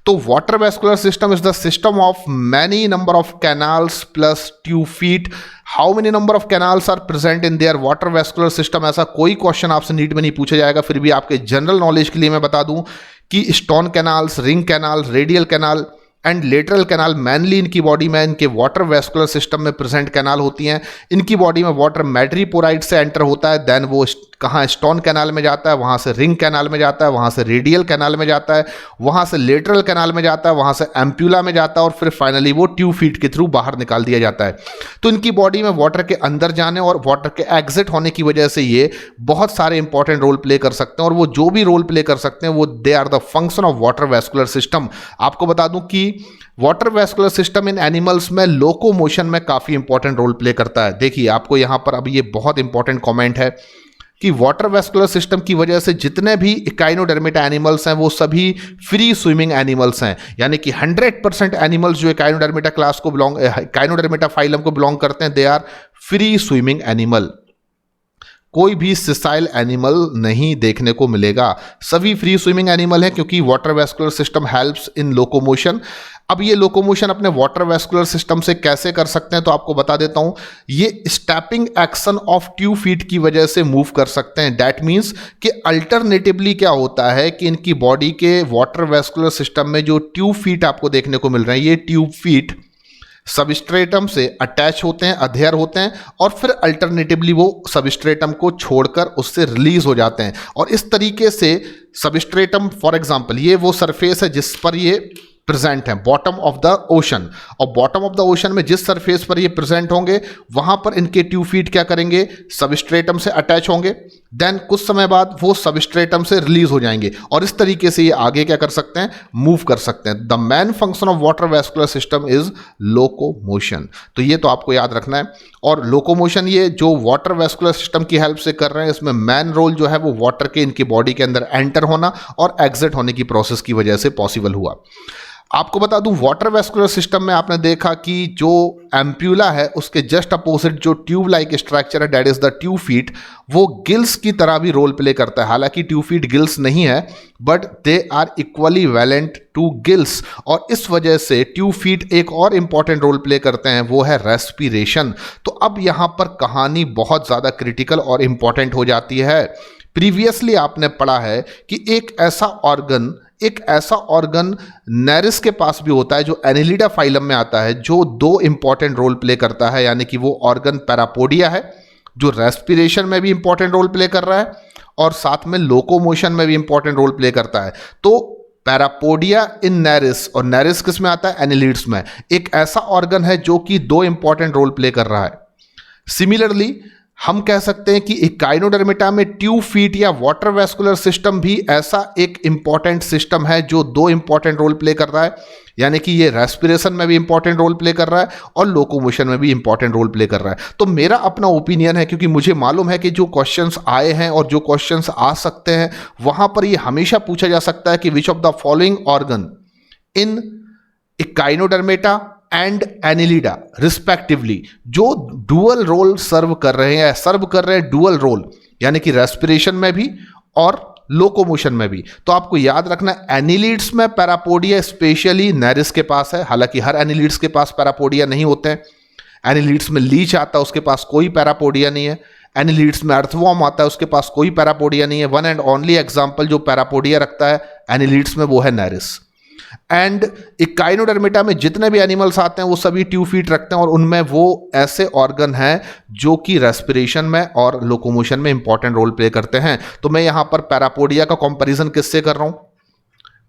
तो water vascular system is the system of many number of canals plus tube feet. How many number of canals are present in their water vascular system, ऐसा कोई क्वेश्चन आपसे NEET में नहीं पूछा जाएगा। फिर भी आपके जनरल नॉलेज के लिए मैं बता दूं कि stone canals, ring canal, radial canal and lateral canal mainly इनकी बॉडी में, इनके वाटर वेस्कुलर सिस्टम में प्रेजेंट कैनाल होती हैं। इनकी बॉडी में वाटर मैड्रीपोराइड से एंटर होता है, देन वो कहाँ स्टोन कैनाल में जाता है, वहाँ से रिंग कैनाल में जाता है, वहाँ से रेडियल कैनाल में जाता है, वहाँ से लेटरल कैनाल में जाता है, वहाँ से एम्प्यूला में जाता है, और फिर फाइनली वो ट्यूब फीट के थ्रू बाहर निकाल दिया जाता है। तो इनकी बॉडी में वाटर के अंदर जाने और वाटर के एग्जिट होने की वजह से ये बहुत सारे इंपॉर्टेंट रोल प्ले कर सकते हैं, और वो जो भी रोल प्ले कर सकते हैं वो they are the function of water vascular system. आपको बता दूं कि वाटर वेस्कुलर सिस्टम इन एनिमल्स में लोकोमोशन में काफ़ी इंपॉर्टेंट रोल प्ले करता है। देखिए आपको यहाँ पर अब ये बहुत इंपॉर्टेंट कमेंट है कि वाटर वेस्कुलर सिस्टम की वजह से जितने भी इकाइनोडर्मेटा एनिमल्स हैं वो सभी फ्री स्विमिंग एनिमल्स हैं, यानी कि 100% एनिमल्स जो इकाइनोडर्मेटा क्लास को बिलोंग, इकाइनोडर्मेटा फाइलम को बिलोंग करते हैं, they are free swimming animal. कोई भी सिसाइल एनिमल नहीं देखने को मिलेगा, सभी फ्री स्विमिंग एनिमल हैं, क्योंकि water vascular system helps in locomotion. अब ये लोकोमोशन अपने वाटर वेस्कुलर सिस्टम से कैसे कर सकते हैं तो आपको बता देता हूं। ये stepping action of tube feet की वजह से मूव कर सकते हैं। दैट मीन्स कि अल्टरनेटिवली क्या होता है कि इनकी बॉडी के वाटर वेस्कुलर सिस्टम में जो ट्यूब फीट आपको देखने को मिल रहे हैं, ये ट्यूब फीट सबस्ट्रेटम से अटैच होते हैं, अधेयर होते हैं, और फिर अल्टरनेटिवली वो सबस्ट्रेटम को छोड़कर उससे रिलीज हो जाते हैं। और इस तरीके से सबस्ट्रेटम, फॉर एग्जांपल ये वो सरफेस है जिस पर ये प्रेजेंट है, बॉटम ऑफ द ओशन, और बॉटम ऑफ द ओशन में जिस सरफेस पर ये प्रेजेंट होंगे वहां पर इनके ट्यूब फीट क्या करेंगे, सबस्ट्रेटम से अटैच होंगे, देन कुछ समय बाद वो सबस्ट्रेटम से रिलीज हो जाएंगे, और इस तरीके से ये आगे क्या कर सकते हैं, मूव कर सकते हैं। The main function of water vascular system is locomotion. तो ये तो आपको याद रखना है। और लोकोमोशन ये जो वाटर वेस्कुलर सिस्टम की हेल्प से कर रहे हैं, इसमें मेन रोल जो है वो वाटर के इनकी बॉडी के अंदर एंटर होना और एग्जिट होने की प्रोसेस की वजह से पॉसिबल हुआ। आपको बता दूं वाटर वेस्कुलर सिस्टम में आपने देखा कि जो एम्प्यूला है उसके जस्ट अपोजिट जो ट्यूब लाइक स्ट्रक्चर है, that is the tube feet, वो गिल्स की तरह भी रोल प्ले करता है। हालांकि ट्यूब फीट गिल्स नहीं है, but they are equally valent to gills, और इस वजह से ट्यूब फीट एक और इंपॉर्टेंट रोल प्ले करते हैं, वो है रेस्पिरेशन। तो अब यहां पर कहानी बहुत ज्यादा क्रिटिकल और इंपॉर्टेंट हो जाती है। प्रीवियसली आपने पढ़ा है कि एक ऐसा ऑर्गन नेरिस के पास भी होता है जो एनिलिडा फाइलम में आता है, जो दो इंपॉर्टेंट रोल प्ले करता है, यानी कि वो ऑर्गन पैरापोडिया है जो रेस्पिरेशन में भी इंपॉर्टेंट रोल प्ले कर रहा है और साथ में लोकोमोशन में भी इंपॉर्टेंट रोल प्ले करता है। तो पैरापोडिया इन नेरिस, और नेरिस किस में आता है, एनिलिड्स में, एक ऐसा ऑर्गन है जो कि दो इंपॉर्टेंट रोल प्ले कर रहा है। सिमिलरली हम कह सकते हैं कि इकाइनोडर्मेटा में ट्यूब फीट या वाटर वेस्कुलर सिस्टम भी ऐसा एक इंपॉर्टेंट सिस्टम है जो दो इंपॉर्टेंट रोल प्ले कर रहा है, यानी कि ये रेस्पिरेशन में भी इंपॉर्टेंट रोल प्ले कर रहा है और लोकोमोशन में भी इंपॉर्टेंट रोल प्ले कर रहा है। तो मेरा अपना ओपिनियन है, क्योंकि मुझे मालूम है कि जो क्वेश्चंस आए हैं और जो क्वेश्चंस आ सकते हैं वहां पर ये हमेशा पूछा जा सकता है कि which of the following organ in Echinodermata and Annelida respectively जो डुअल रोल सर्व कर रहे हैं डुअल रोल, यानी कि रेस्पिरेशन में भी और लोकोमोशन में भी। तो आपको याद रखना एनिलिड्स में पैरापोडिया स्पेशली नेरिस के पास है, हालांकि हर एनिलिड्स के पास पैरापोडिया नहीं होते हैं। एनिलिड्स में लीच आता है, उसके पास कोई पैरापोडिया नहीं है। एनिलिड्स में अर्थवॉर्म आता है, उसके पास कोई पैरापोडिया नहीं है। वन एंड ओनली एग्जाम्पल जो पैरापोडिया रखता है एनिलिड्स में वो है नेरिस। एंड इकाइनोडर्मेटा में जितने भी एनिमल्स आते हैं वो सभी ट्यूब फीट रखते हैं, और उनमें वो ऐसे ऑर्गन हैं जो कि रेस्पिरेशन में और लोकोमोशन में इंपॉर्टेंट रोल प्ले करते हैं। तो मैं यहां पर पैरापोडिया का कंपैरिजन किससे कर रहा हूं,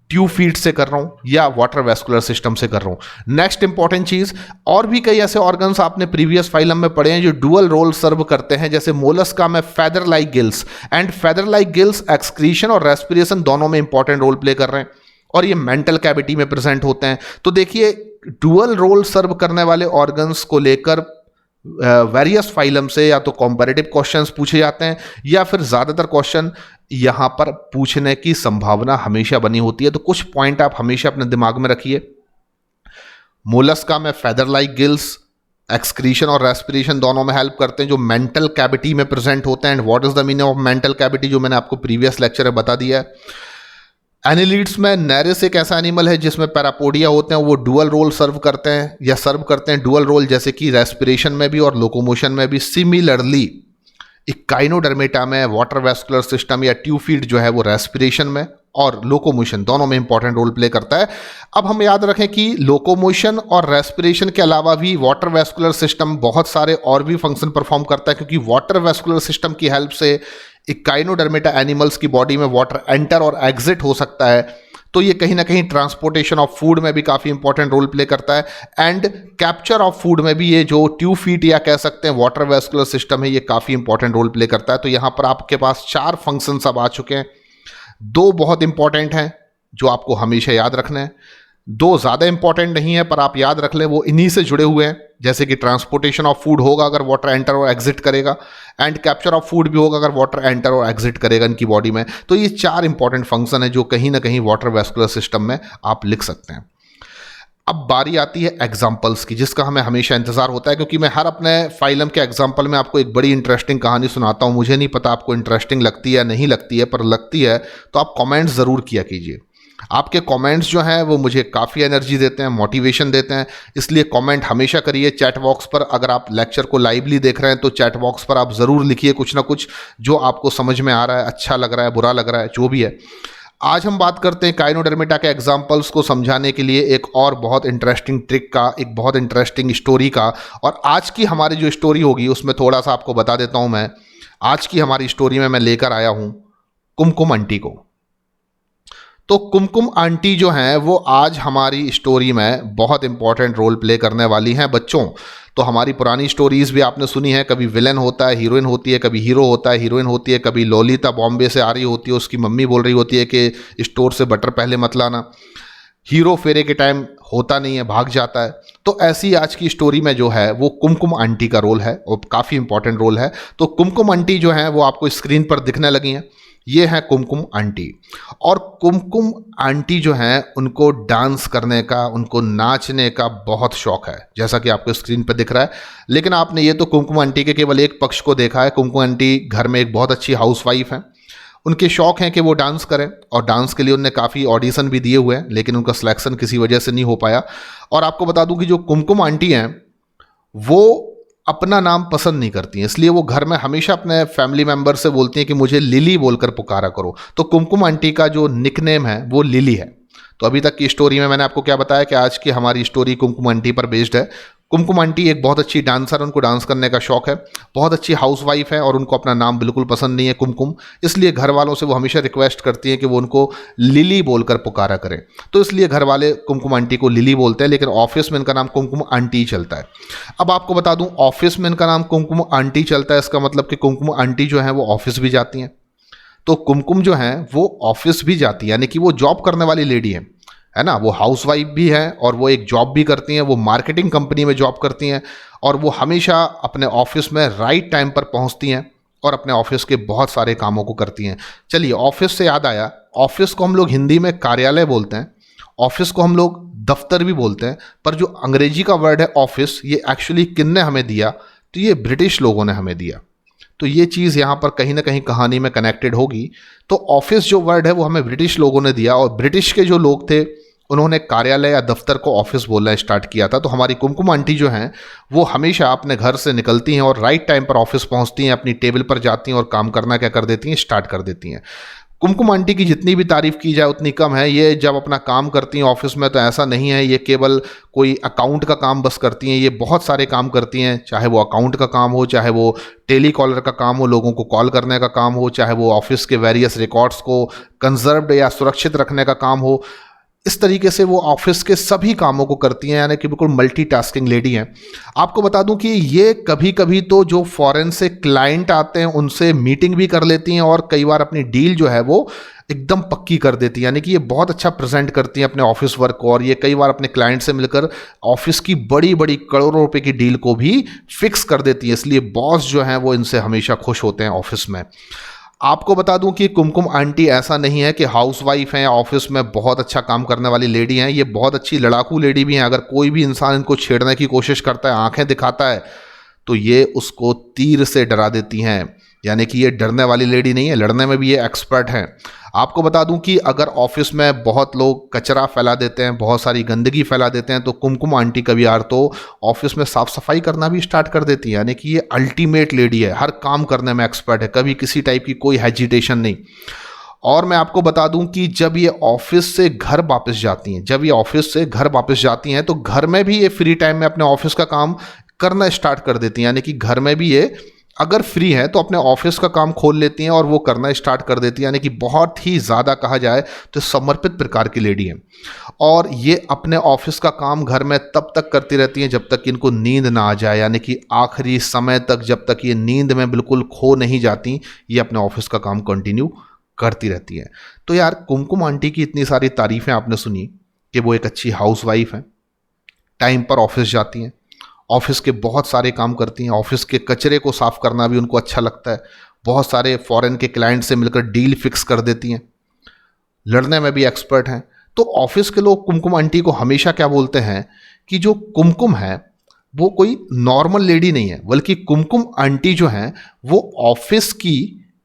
ट्यूब फीट से कर रहा हूं या वाटर वेस्कुलर सिस्टम से कर रहा हूं। नेक्स्ट इंपॉर्टेंट चीज, और भी कई ऐसे ऑर्गन्स आपने प्रीवियस फाइलम में पढ़े हैं जो डुअल रोल सर्व करते हैं, जैसे मोलस्का में feather like gills, and feather like gills excretion और रेस्पिरेशन दोनों में इंपॉर्टेंट रोल प्ले कर रहे हैं, और ये मेंटल कैविटी में प्रेजेंट होते हैं। तो देखिए डुअल रोल सर्व करने वाले ऑर्गन्स को लेकर वेरियस फाइलम से या तो कॉम्पैरेटिव क्वेश्चंस पूछे जाते हैं या फिर ज़्यादातर क्वेश्चन यहाँ पर पूछने की संभावना हमेशा बनी होती है। तो कुछ पॉइंट आप हमेशा अपने दिमाग में रखिए। मोलस्का में फेदर लाइक गिल्स एक्सक्रीशन और रेस्पिरेशन दोनों में हेल्प करते हैं, जो मेंटल कैविटी में प्रेजेंट होते हैं। And what is the meaning of mantle cavity, जो मैंने आपको प्रीवियस लेक्चर में बता दिया है। एनिलीड्स में नेरिस एक ऐसा एनिमल है जिसमें पैरापोडिया होते हैं, वो डुअल रोल सर्व करते हैं या सर्व करते हैं डुअल रोल, जैसे कि रेस्पिरेशन में भी और लोकोमोशन में भी। सिमिलरली इकाइनोडर्मेटा में वाटर वेस्कुलर सिस्टम या ट्यूफीड जो है वो रेस्पिरेशन में और लोकोमोशन दोनों में इंपॉर्टेंट रोल प्ले करता है। अब हम याद रखें कि लोकोमोशन और रेस्पिरेशन के अलावा भी वाटर वेस्कुलर सिस्टम बहुत सारे और भी फंक्शन परफॉर्म करता है, क्योंकि वाटर वेस्कुलर सिस्टम की हेल्प से इकाइनोडर्मेटा एनिमल्स की बॉडी में वाटर एंटर और एग्जिट हो सकता है। तो ये कहीं ना कहीं ट्रांसपोर्टेशन ऑफ फूड में भी काफ़ी इंपॉर्टेंट रोल प्ले करता है। एंड कैप्चर ऑफ फूड में भी ये जो ट्यूफीट या कह सकते हैं वाटर वेस्कुलर सिस्टम है, ये काफ़ी इंपॉर्टेंट रोल प्ले करता है। तो यहाँ पर आपके पास 4 फंक्शंस अब आ चुके हैं। 2 बहुत इंपॉर्टेंट हैं जो आपको हमेशा याद रखना है, 2 ज़्यादा इंपॉर्टेंट नहीं है पर आप याद रख लें, वो इन्हीं से जुड़े हुए हैं। जैसे कि ट्रांसपोर्टेशन ऑफ फूड होगा अगर वाटर एंटर और एग्जिट करेगा, एंड कैप्चर ऑफ फूड भी होगा अगर वाटर एंटर और एग्जिट करेगा इनकी बॉडी में। तो ये 4 इंपॉर्टेंट फंक्शन है जो कहीं ना कहीं वाटर वेस्कुलर सिस्टम में आप लिख सकते हैं। अब बारी आती है एग्जाम्पल्स की, जिसका हमें हमेशा इंतजार होता है, क्योंकि मैं हर अपने फाइलम के एग्जाम्पल में आपको एक बड़ी इंटरेस्टिंग कहानी सुनाता हूँ। मुझे नहीं पता आपको इंटरेस्टिंग लगती है या नहीं लगती है, पर लगती है तो आप कमेंट्स ज़रूर किया कीजिए। आपके कमेंट्स जो हैं वो मुझे काफ़ी एनर्जी देते हैं, मोटिवेशन देते हैं, इसलिए कमेंट हमेशा करिए चैट बॉक्स पर। अगर आप लेक्चर को लाइवली देख रहे हैं तो चैट बॉक्स पर आप ज़रूर लिखिए कुछ ना कुछ जो आपको समझ में आ रहा है, अच्छा लग रहा है, बुरा लग रहा है, जो भी है। आज हम बात करते हैं काइनोडर्मेटा के एग्जाम्पल्स को समझाने के लिए एक और बहुत इंटरेस्टिंग ट्रिक का, एक बहुत इंटरेस्टिंग स्टोरी का। और आज की हमारी जो स्टोरी होगी उसमें थोड़ा सा आपको बता देता हूँ मैं। आज की हमारी स्टोरी में मैं लेकर आया हूँ कुमकुम आंटी को। तो कुमकुम आंटी जो हैं वो आज हमारी स्टोरी में बहुत इंपॉर्टेंट रोल प्ले करने वाली हैं बच्चों। तो हमारी पुरानी स्टोरीज़ भी आपने सुनी है, कभी विलन होता है, हीरोइन होती है, कभी हीरो होता है, हीरोइन होती है, कभी ललिता बॉम्बे से आ रही होती है, उसकी मम्मी बोल रही होती है कि स्टोर से बटर पहले मत लाना, हीरो फेरे के टाइम होता नहीं है, भाग जाता है। तो ऐसी आज की स्टोरी में जो है वो कुमकुम आंटी का रोल है और काफ़ी इंपॉर्टेंट रोल है। तो कुमकुम आंटी जो है वो आपको स्क्रीन पर दिखने लगी हैं, ये है कुमकुम आंटी। और कुमकुम आंटी जो हैं उनको डांस करने का, उनको नाचने का बहुत शौक है, जैसा कि आपको स्क्रीन पर दिख रहा है। लेकिन आपने ये तो कुमकुम आंटी के केवल एक पक्ष को देखा है। कुमकुम आंटी घर में एक बहुत अच्छी हाउसवाइफ हैं, उनके शौक हैं कि वो डांस करें और डांस के लिए उनने काफ़ी ऑडिशन भी दिए हुए हैं, लेकिन उनका सिलेक्शन किसी वजह से नहीं हो पाया। और आपको बता दूं कि जो कुमकुम आंटी हैं वो अपना नाम पसंद नहीं करती हैं, इसलिए वो घर में हमेशा अपने फैमिली मेंबर से बोलती हैं कि मुझे लिली बोलकर पुकारा करो। तो कुमकुम आंटी का जो निकनेम है वो लिली है। तो अभी तक की स्टोरी में मैंने आपको क्या बताया कि आज की हमारी स्टोरी कुमकुम आंटी पर बेस्ड है। कुमकुम आंटी एक बहुत अच्छी डांसर, उनको डांस करने का शौक है, बहुत अच्छी हाउसवाइफ है और उनको अपना नाम बिल्कुल पसंद नहीं है कुमकुम, इसलिए घर वालों से वो हमेशा रिक्वेस्ट करती हैं कि वो उनको लिली बोलकर पुकारा करें। तो इसलिए घर वाले कुमकुम आंटी को लिली बोलते हैं, लेकिन ऑफिस में इनका नाम कुमकुम आंटी ही चलता है। अब आपको बता दूं, ऑफिस में इनका नाम कुमकुम आंटी चलता है, इसका मतलब कि कुमकुम आंटी जो है वो ऑफिस भी जाती हैं। तो कुमकुम जो है वो ऑफिस भी जाती है, यानी कि वो जॉब करने वाली लेडी है ना। वो हाउसवाइफ भी हैं और वो एक जॉब भी करती हैं, वो मार्केटिंग कंपनी में जॉब करती हैं और वो हमेशा अपने ऑफिस में राइट टाइम पर पहुंचती हैं और अपने ऑफिस के बहुत सारे कामों को करती हैं। चलिए, ऑफिस से याद आया, ऑफिस को हम लोग हिंदी में कार्यालय बोलते हैं, ऑफिस को हम लोग दफ्तर भी बोलते हैं, पर जो अंग्रेजी का वर्ड है ऑफिस, ये एक्चुअली किसने हमें दिया? तो ये ब्रिटिश लोगों ने हमें दिया। तो ये चीज़ यहाँ पर कहीं ना कहीं कहानी में कनेक्टेड होगी। तो ऑफिस जो वर्ड है वो हमें ब्रिटिश लोगों ने दिया और ब्रिटिश के जो लोग थे उन्होंने कार्यालय या दफ्तर को ऑफिस बोलना स्टार्ट किया था। तो हमारी कुमकुम आंटी जो हैं वो हमेशा अपने घर से निकलती हैं और राइट टाइम पर ऑफिस पहुंचती हैं, अपनी टेबल पर जाती हैं और काम करना क्या कर देती हैं, स्टार्ट कर देती हैं। कुमकुम आंटी की जितनी भी तारीफ की जाए उतनी कम है। ये जब अपना काम करती हैं ऑफिस में तो ऐसा नहीं है ये केवल कोई अकाउंट का काम बस करती हैं, ये बहुत सारे काम करती हैं, चाहे वो अकाउंट का काम हो, चाहे वो टेली कॉलर का काम हो, लोगों को कॉल करने का काम हो, चाहे वो ऑफिस के वेरियस रिकॉर्ड्स को कंजर्व्ड या सुरक्षित रखने का काम हो। इस तरीके से वो ऑफिस के सभी कामों को करती हैं, यानी कि बिल्कुल मल्टीटास्किंग लेडी हैं। आपको बता दूं कि ये कभी कभी तो जो फॉरेन से क्लाइंट आते हैं उनसे मीटिंग भी कर लेती हैं और कई बार अपनी डील जो है वो एकदम पक्की कर देती है, यानी कि ये बहुत अच्छा प्रेजेंट करती हैं अपने ऑफिस वर्क को, और ये कई बार अपने क्लाइंट से मिलकर ऑफिस की बड़ी बड़ी करोड़ों रुपए की डील को भी फिक्स कर देती है। इसलिए बॉस जो हैं वो इनसे हमेशा खुश होते हैं ऑफिस में। आपको बता दूं कि कुमकुम आंटी ऐसा नहीं है कि हाउसवाइफ हैं या ऑफिस में बहुत अच्छा काम करने वाली लेडी हैं, ये बहुत अच्छी लड़ाकू लेडी भी हैं। अगर कोई भी इंसान इनको छेड़ने की कोशिश करता है, आंखें दिखाता है, तो ये उसको तीर से डरा देती हैं, यानी कि ये डरने वाली लेडी नहीं है, लड़ने में भी ये एक्सपर्ट हैं। आपको बता दूं कि अगर ऑफिस में बहुत लोग कचरा फैला देते हैं, बहुत सारी गंदगी फैला देते हैं, तो कुमकुम आंटी कभी यार तो ऑफिस में साफ सफाई करना भी स्टार्ट कर देती है, यानी कि ये अल्टीमेट लेडी है, हर काम करने में एक्सपर्ट है, कभी किसी टाइप की कोई हेजिटेशन नहीं। और मैं आपको बता दूं कि जब ये ऑफिस से घर वापस जाती हैं, तो घर में भी ये फ्री टाइम में अपने ऑफिस का काम करना स्टार्ट कर देती हैं, यानी कि घर में भी ये अगर फ्री है तो अपने ऑफिस का काम खोल लेती हैं और वो करना स्टार्ट कर देती है, यानी कि बहुत ही ज़्यादा कहा जाए तो समर्पित प्रकार की लेडी हैं। और ये अपने ऑफिस का काम घर में तब तक करती रहती हैं जब तक इनको नींद ना आ जाए, यानी कि आखिरी समय तक जब तक ये नींद में बिल्कुल खो नहीं जाती, ये अपने ऑफिस का काम कंटिन्यू करती रहती हैं। तो यार कुमकुम आंटी की इतनी सारी तारीफ़ें आपने सुनी कि वो एक अच्छी हाउसवाइफ हैं, टाइम पर ऑफिस जाती हैं, ऑफिस के बहुत सारे काम करती हैं, ऑफिस के कचरे को साफ करना भी उनको अच्छा लगता है, बहुत सारे फॉरेन के क्लाइंट से मिलकर डील फिक्स कर देती हैं, लड़ने में भी एक्सपर्ट हैं। तो ऑफिस के लोग कुमकुम आंटी को हमेशा क्या बोलते हैं कि जो कुमकुम है वो कोई नॉर्मल लेडी नहीं है, बल्कि कुमकुम आंटी जो हैं वो ऑफिस की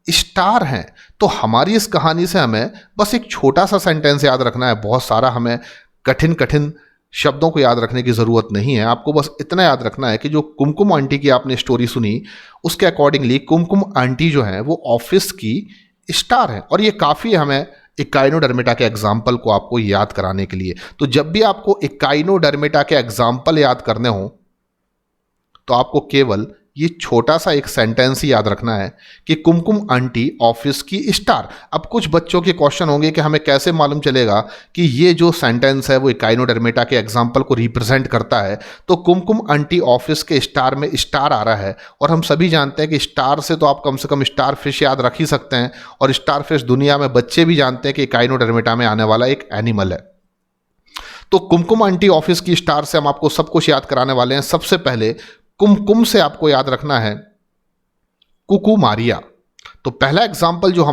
स्टार हैं। तो हमारी इस कहानी से हमें बस एक छोटा सा सेंटेंस याद रखना है, बहुत सारा हमें कठिन कठिन शब्दों को याद रखने की ज़रूरत नहीं है। आपको बस इतना याद रखना है कि जो कुमकुम आंटी की आपने स्टोरी सुनी उसके अकॉर्डिंगली कुमकुम आंटी जो है वो ऑफिस की स्टार है, और ये काफ़ी हमें इकाइनोडर्मिटा के एग्जाम्पल को आपको याद कराने के लिए। तो जब भी आपको इकाइनोडर्मिटा के एग्जाम्पल याद करने हो तो आपको केवल ये छोटा सा एक सेंटेंस ही याद रखना है कि कुमकुम आंटी ऑफिस की स्टार। अब कुछ बच्चों के क्वेश्चन होंगे कि हमें कैसे मालूम चलेगा कि ये जो सेंटेंस है वो इकाइनोडर्मिटा के एग्जाम्पल को रिप्रेजेंट करता है। तो कुमकुम आंटी ऑफिस के स्टार में स्टार आ रहा है, और हम सभी जानते हैं कि स्टार से तो आप कम से कम स्टार फिश याद रख ही सकते हैं, और स्टार फिश दुनिया में बच्चे भी जानते हैं कि इकाइनोडर्मिटा में आने वाला एक एनिमल है। तो कुमकुम आंटी ऑफिस की स्टार से हम आपको सब कुछ याद कराने वाले हैं। सबसे पहले कुमकुम से आपको याद रखना है कुकुमारिया। तो पहला एग्जाम्पल जो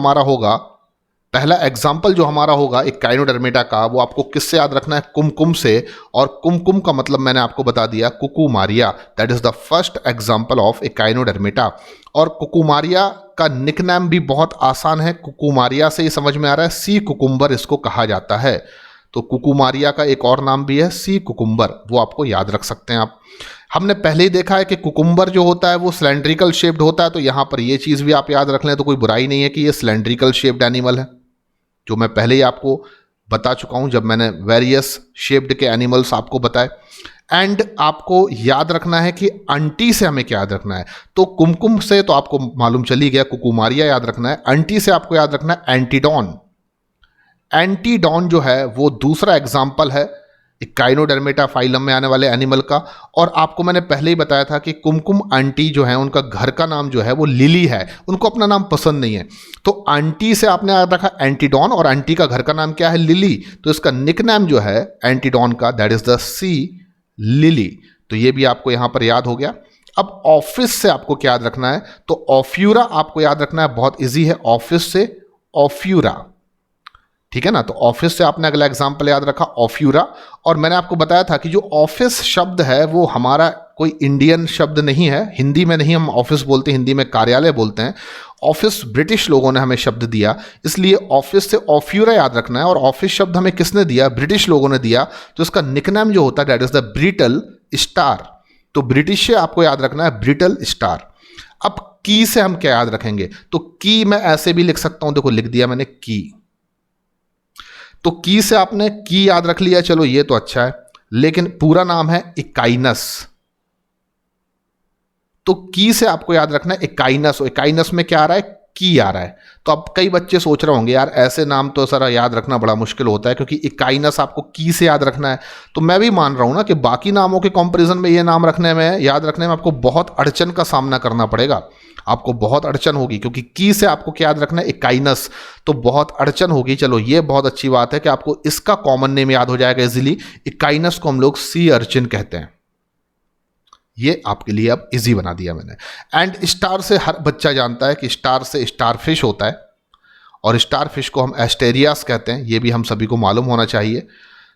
हमारा होगा एक काइनोडर्मेटा का, वो आपको किससे याद रखना है? कुमकुम से। और कुमकुम का मतलब मैंने आपको बता दिया, Cucumaria, that is the first example of Echinodermata. और कुकुमारिया का निकनेम भी बहुत आसान है, कुकुमारिया से ही समझ में आ रहा है, सी कुकुम्बर इसको कहा जाता है। तो कुकुमारिया का एक और नाम भी है सी कुकुम्बर, वो आपको याद रख सकते हैं आप। हमने पहले ही देखा है कि कुकुम्बर जो होता है वो सिलेंड्रिकल शेप्ड होता है, तो यहाँ पर ये चीज़ भी आप याद रख लें तो कोई बुराई नहीं है कि ये सिलेंड्रिकल शेप्ड एनिमल है, जो मैं पहले ही आपको बता चुका हूँ जब मैंने वेरियस शेप्ड के एनिमल्स आपको बताए। एंड आपको याद रखना है कि आंटी से हमें क्या याद रखना है। तो कुमकुम से तो आपको मालूम चली गया, कुकुमारिया याद रखना है। आंटी से आपको याद रखना है एंटीडॉन। एंटीडॉन जो है वो दूसरा एग्जाम्पल है काइनोडर्मेटा फाइलम में आने वाले एनिमल का। और आपको मैंने पहले ही बताया था कि कुमकुम आंटी जो है उनका घर का नाम जो है वो लिली है, उनको अपना नाम पसंद नहीं है। तो आंटी से आपने याद रखा एंटीडॉन, और आंटी का घर का नाम क्या है? लिली। तो इसका निकनेम जो है एंटीडॉन का, that is the sea lily. तो ये भी आपको यहां पर याद हो गया। अब ऑफिस से आपको क्या याद रखना है? तो ऑफ्यूरा आपको याद रखना है, बहुत इजी है। ऑफिस से ऑफ्यूरा, ठीक है ना। तो ऑफिस से आपने अगला एग्जाम्पल याद रखा ऑफ्यूरा। और मैंने आपको बताया था कि जो ऑफिस शब्द है वो हमारा कोई इंडियन शब्द नहीं है, हिंदी में नहीं हम ऑफिस बोलते, हिंदी में कार्यालय बोलते हैं। ऑफिस ब्रिटिश लोगों ने हमें शब्द दिया, इसलिए ऑफिस से ऑफ्यूरा याद रखना है। और ऑफिस शब्द हमें किसने दिया? ब्रिटिश लोगों ने दिया। तो इसका निकनेम जो होता है that is the brittle star. तो ब्रिटिश से आपको याद रखना है ब्रिटल स्टार। अब की से हम क्या याद रखेंगे? तो की मैं ऐसे भी लिख सकता हूं, देखो लिख दिया मैंने की। तो की से आपने की याद रख लिया, चलो ये तो अच्छा है, लेकिन पूरा नाम है इकाइनस। तो की से आपको याद रखना है इकाइनस। और इकाइनस में क्या आ रहा है? की आ रहा है। तो अब कई बच्चे सोच रहे होंगे यार ऐसे नाम तो सर याद रखना बड़ा मुश्किल होता है, क्योंकि इकाइनस आपको की से याद रखना है। तो मैं भी मान रहा हूं ना कि बाकी नामों के कंपैरिजन में ये नाम रखने में, याद रखने में आपको बहुत अड़चन का सामना करना पड़ेगा, आपको बहुत अड़चन होगी, क्योंकि की से आपको क्या याद रखना है, इकाइनस, तो बहुत अड़चन होगी। चलो ये बहुत अच्छी बात है कि आपको इसका कॉमन नेम याद हो जाएगा इजीली। इकाइनस को हम लोग सी अर्चिन कहते हैं, ये आपके लिए अब इजी बना दिया मैंने। एंड स्टार से हर बच्चा जानता है कि स्टार से स्टार फिश होता है, और स्टार फिश को हम एस्टेरियास कहते हैं, ये भी हम सभी को मालूम होना चाहिए।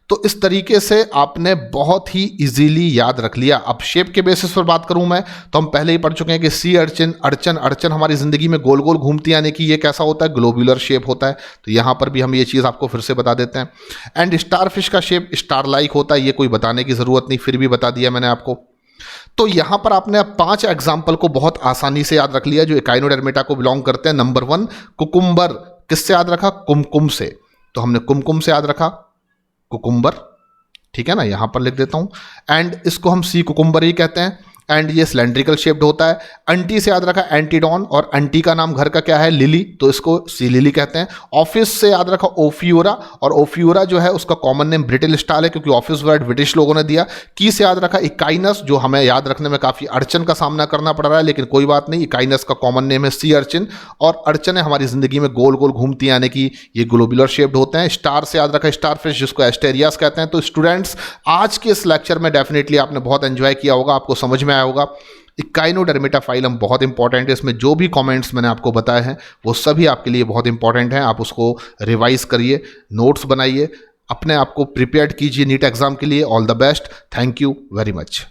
तो इस तरीके से आपने बहुत ही इजीली याद रख लिया। अब शेप के बेसिस पर बात करूं मैं, तो हम पहले ही पढ़ चुके हैं कि सी अर्चिन, अड़चन, अड़चन हमारी जिंदगी में गोल गोल घूमती है, यानी कि ये कैसा होता है, ग्लोबुलर शेप होता है। तो यहां पर भी हम ये चीज़ आपको फिर से बता देते हैं। एंड स्टार फिश का शेप स्टार लाइक होता है, ये कोई बताने की ज़रूरत नहीं, फिर भी बता दिया मैंने आपको। तो यहां पर आपने अब 5 एग्जाम्पल को बहुत आसानी से याद रख लिया जो इकाइनोडर्मेटा को बिलोंग करते हैं। नंबर 1 कुकुम्बर, किससे याद रखा, कुमकुम से। तो हमने कुमकुम से याद रखा, कुकुम्बर, ठीक है ना, यहां पर लिख देता हूं। एंड इसको हम सी कुकुम्बर ही कहते हैं। एंड ये सिलेंड्रिकल शेप्ड होता है। अंटी से याद रखा एंटीडॉन, और अंटी का नाम घर का क्या है, लिली, तो इसको सी लिली कहते हैं। ऑफिस से याद रखा ओफियोरा, और ओफियोरा जो है उसका कॉमन नेम ब्रिटिल स्टार है, क्योंकि ऑफिस वर्ड ब्रिटिश लोगों ने दिया। की से याद रखा इकाइनस, जो हमें याद रखने में काफ़ी अड़चन का सामना करना पड़ रहा है, लेकिन कोई बात नहीं, इकाइनस का कॉमन नेम है सी अर्चिन। और अड़चनें हमारी जिंदगी में गोल गोल घूमती हैं, यानी कि ये ग्लोबुलर शेप्ड होते हैं। स्टार से याद रखा स्टार फिश, जिसको एस्टेरियास कहते हैं। तो स्टूडेंट्स, आज के इस लेक्चर में डेफिनेटली आपने बहुत एंजॉय किया होगा, आपको समझ में आया होगा। इकाइनोडर्मेटा फाइलम बहुत इंपॉर्टेंट है, इसमें जो भी कमेंट्स मैंने आपको बताए हैं वो सभी आपके लिए बहुत इंपॉर्टेंट हैं। आप उसको रिवाइज करिए, नोट्स बनाइए, अपने आप को प्रिपेयर्ड कीजिए नीट एग्जाम के लिए। All the best, thank you very much.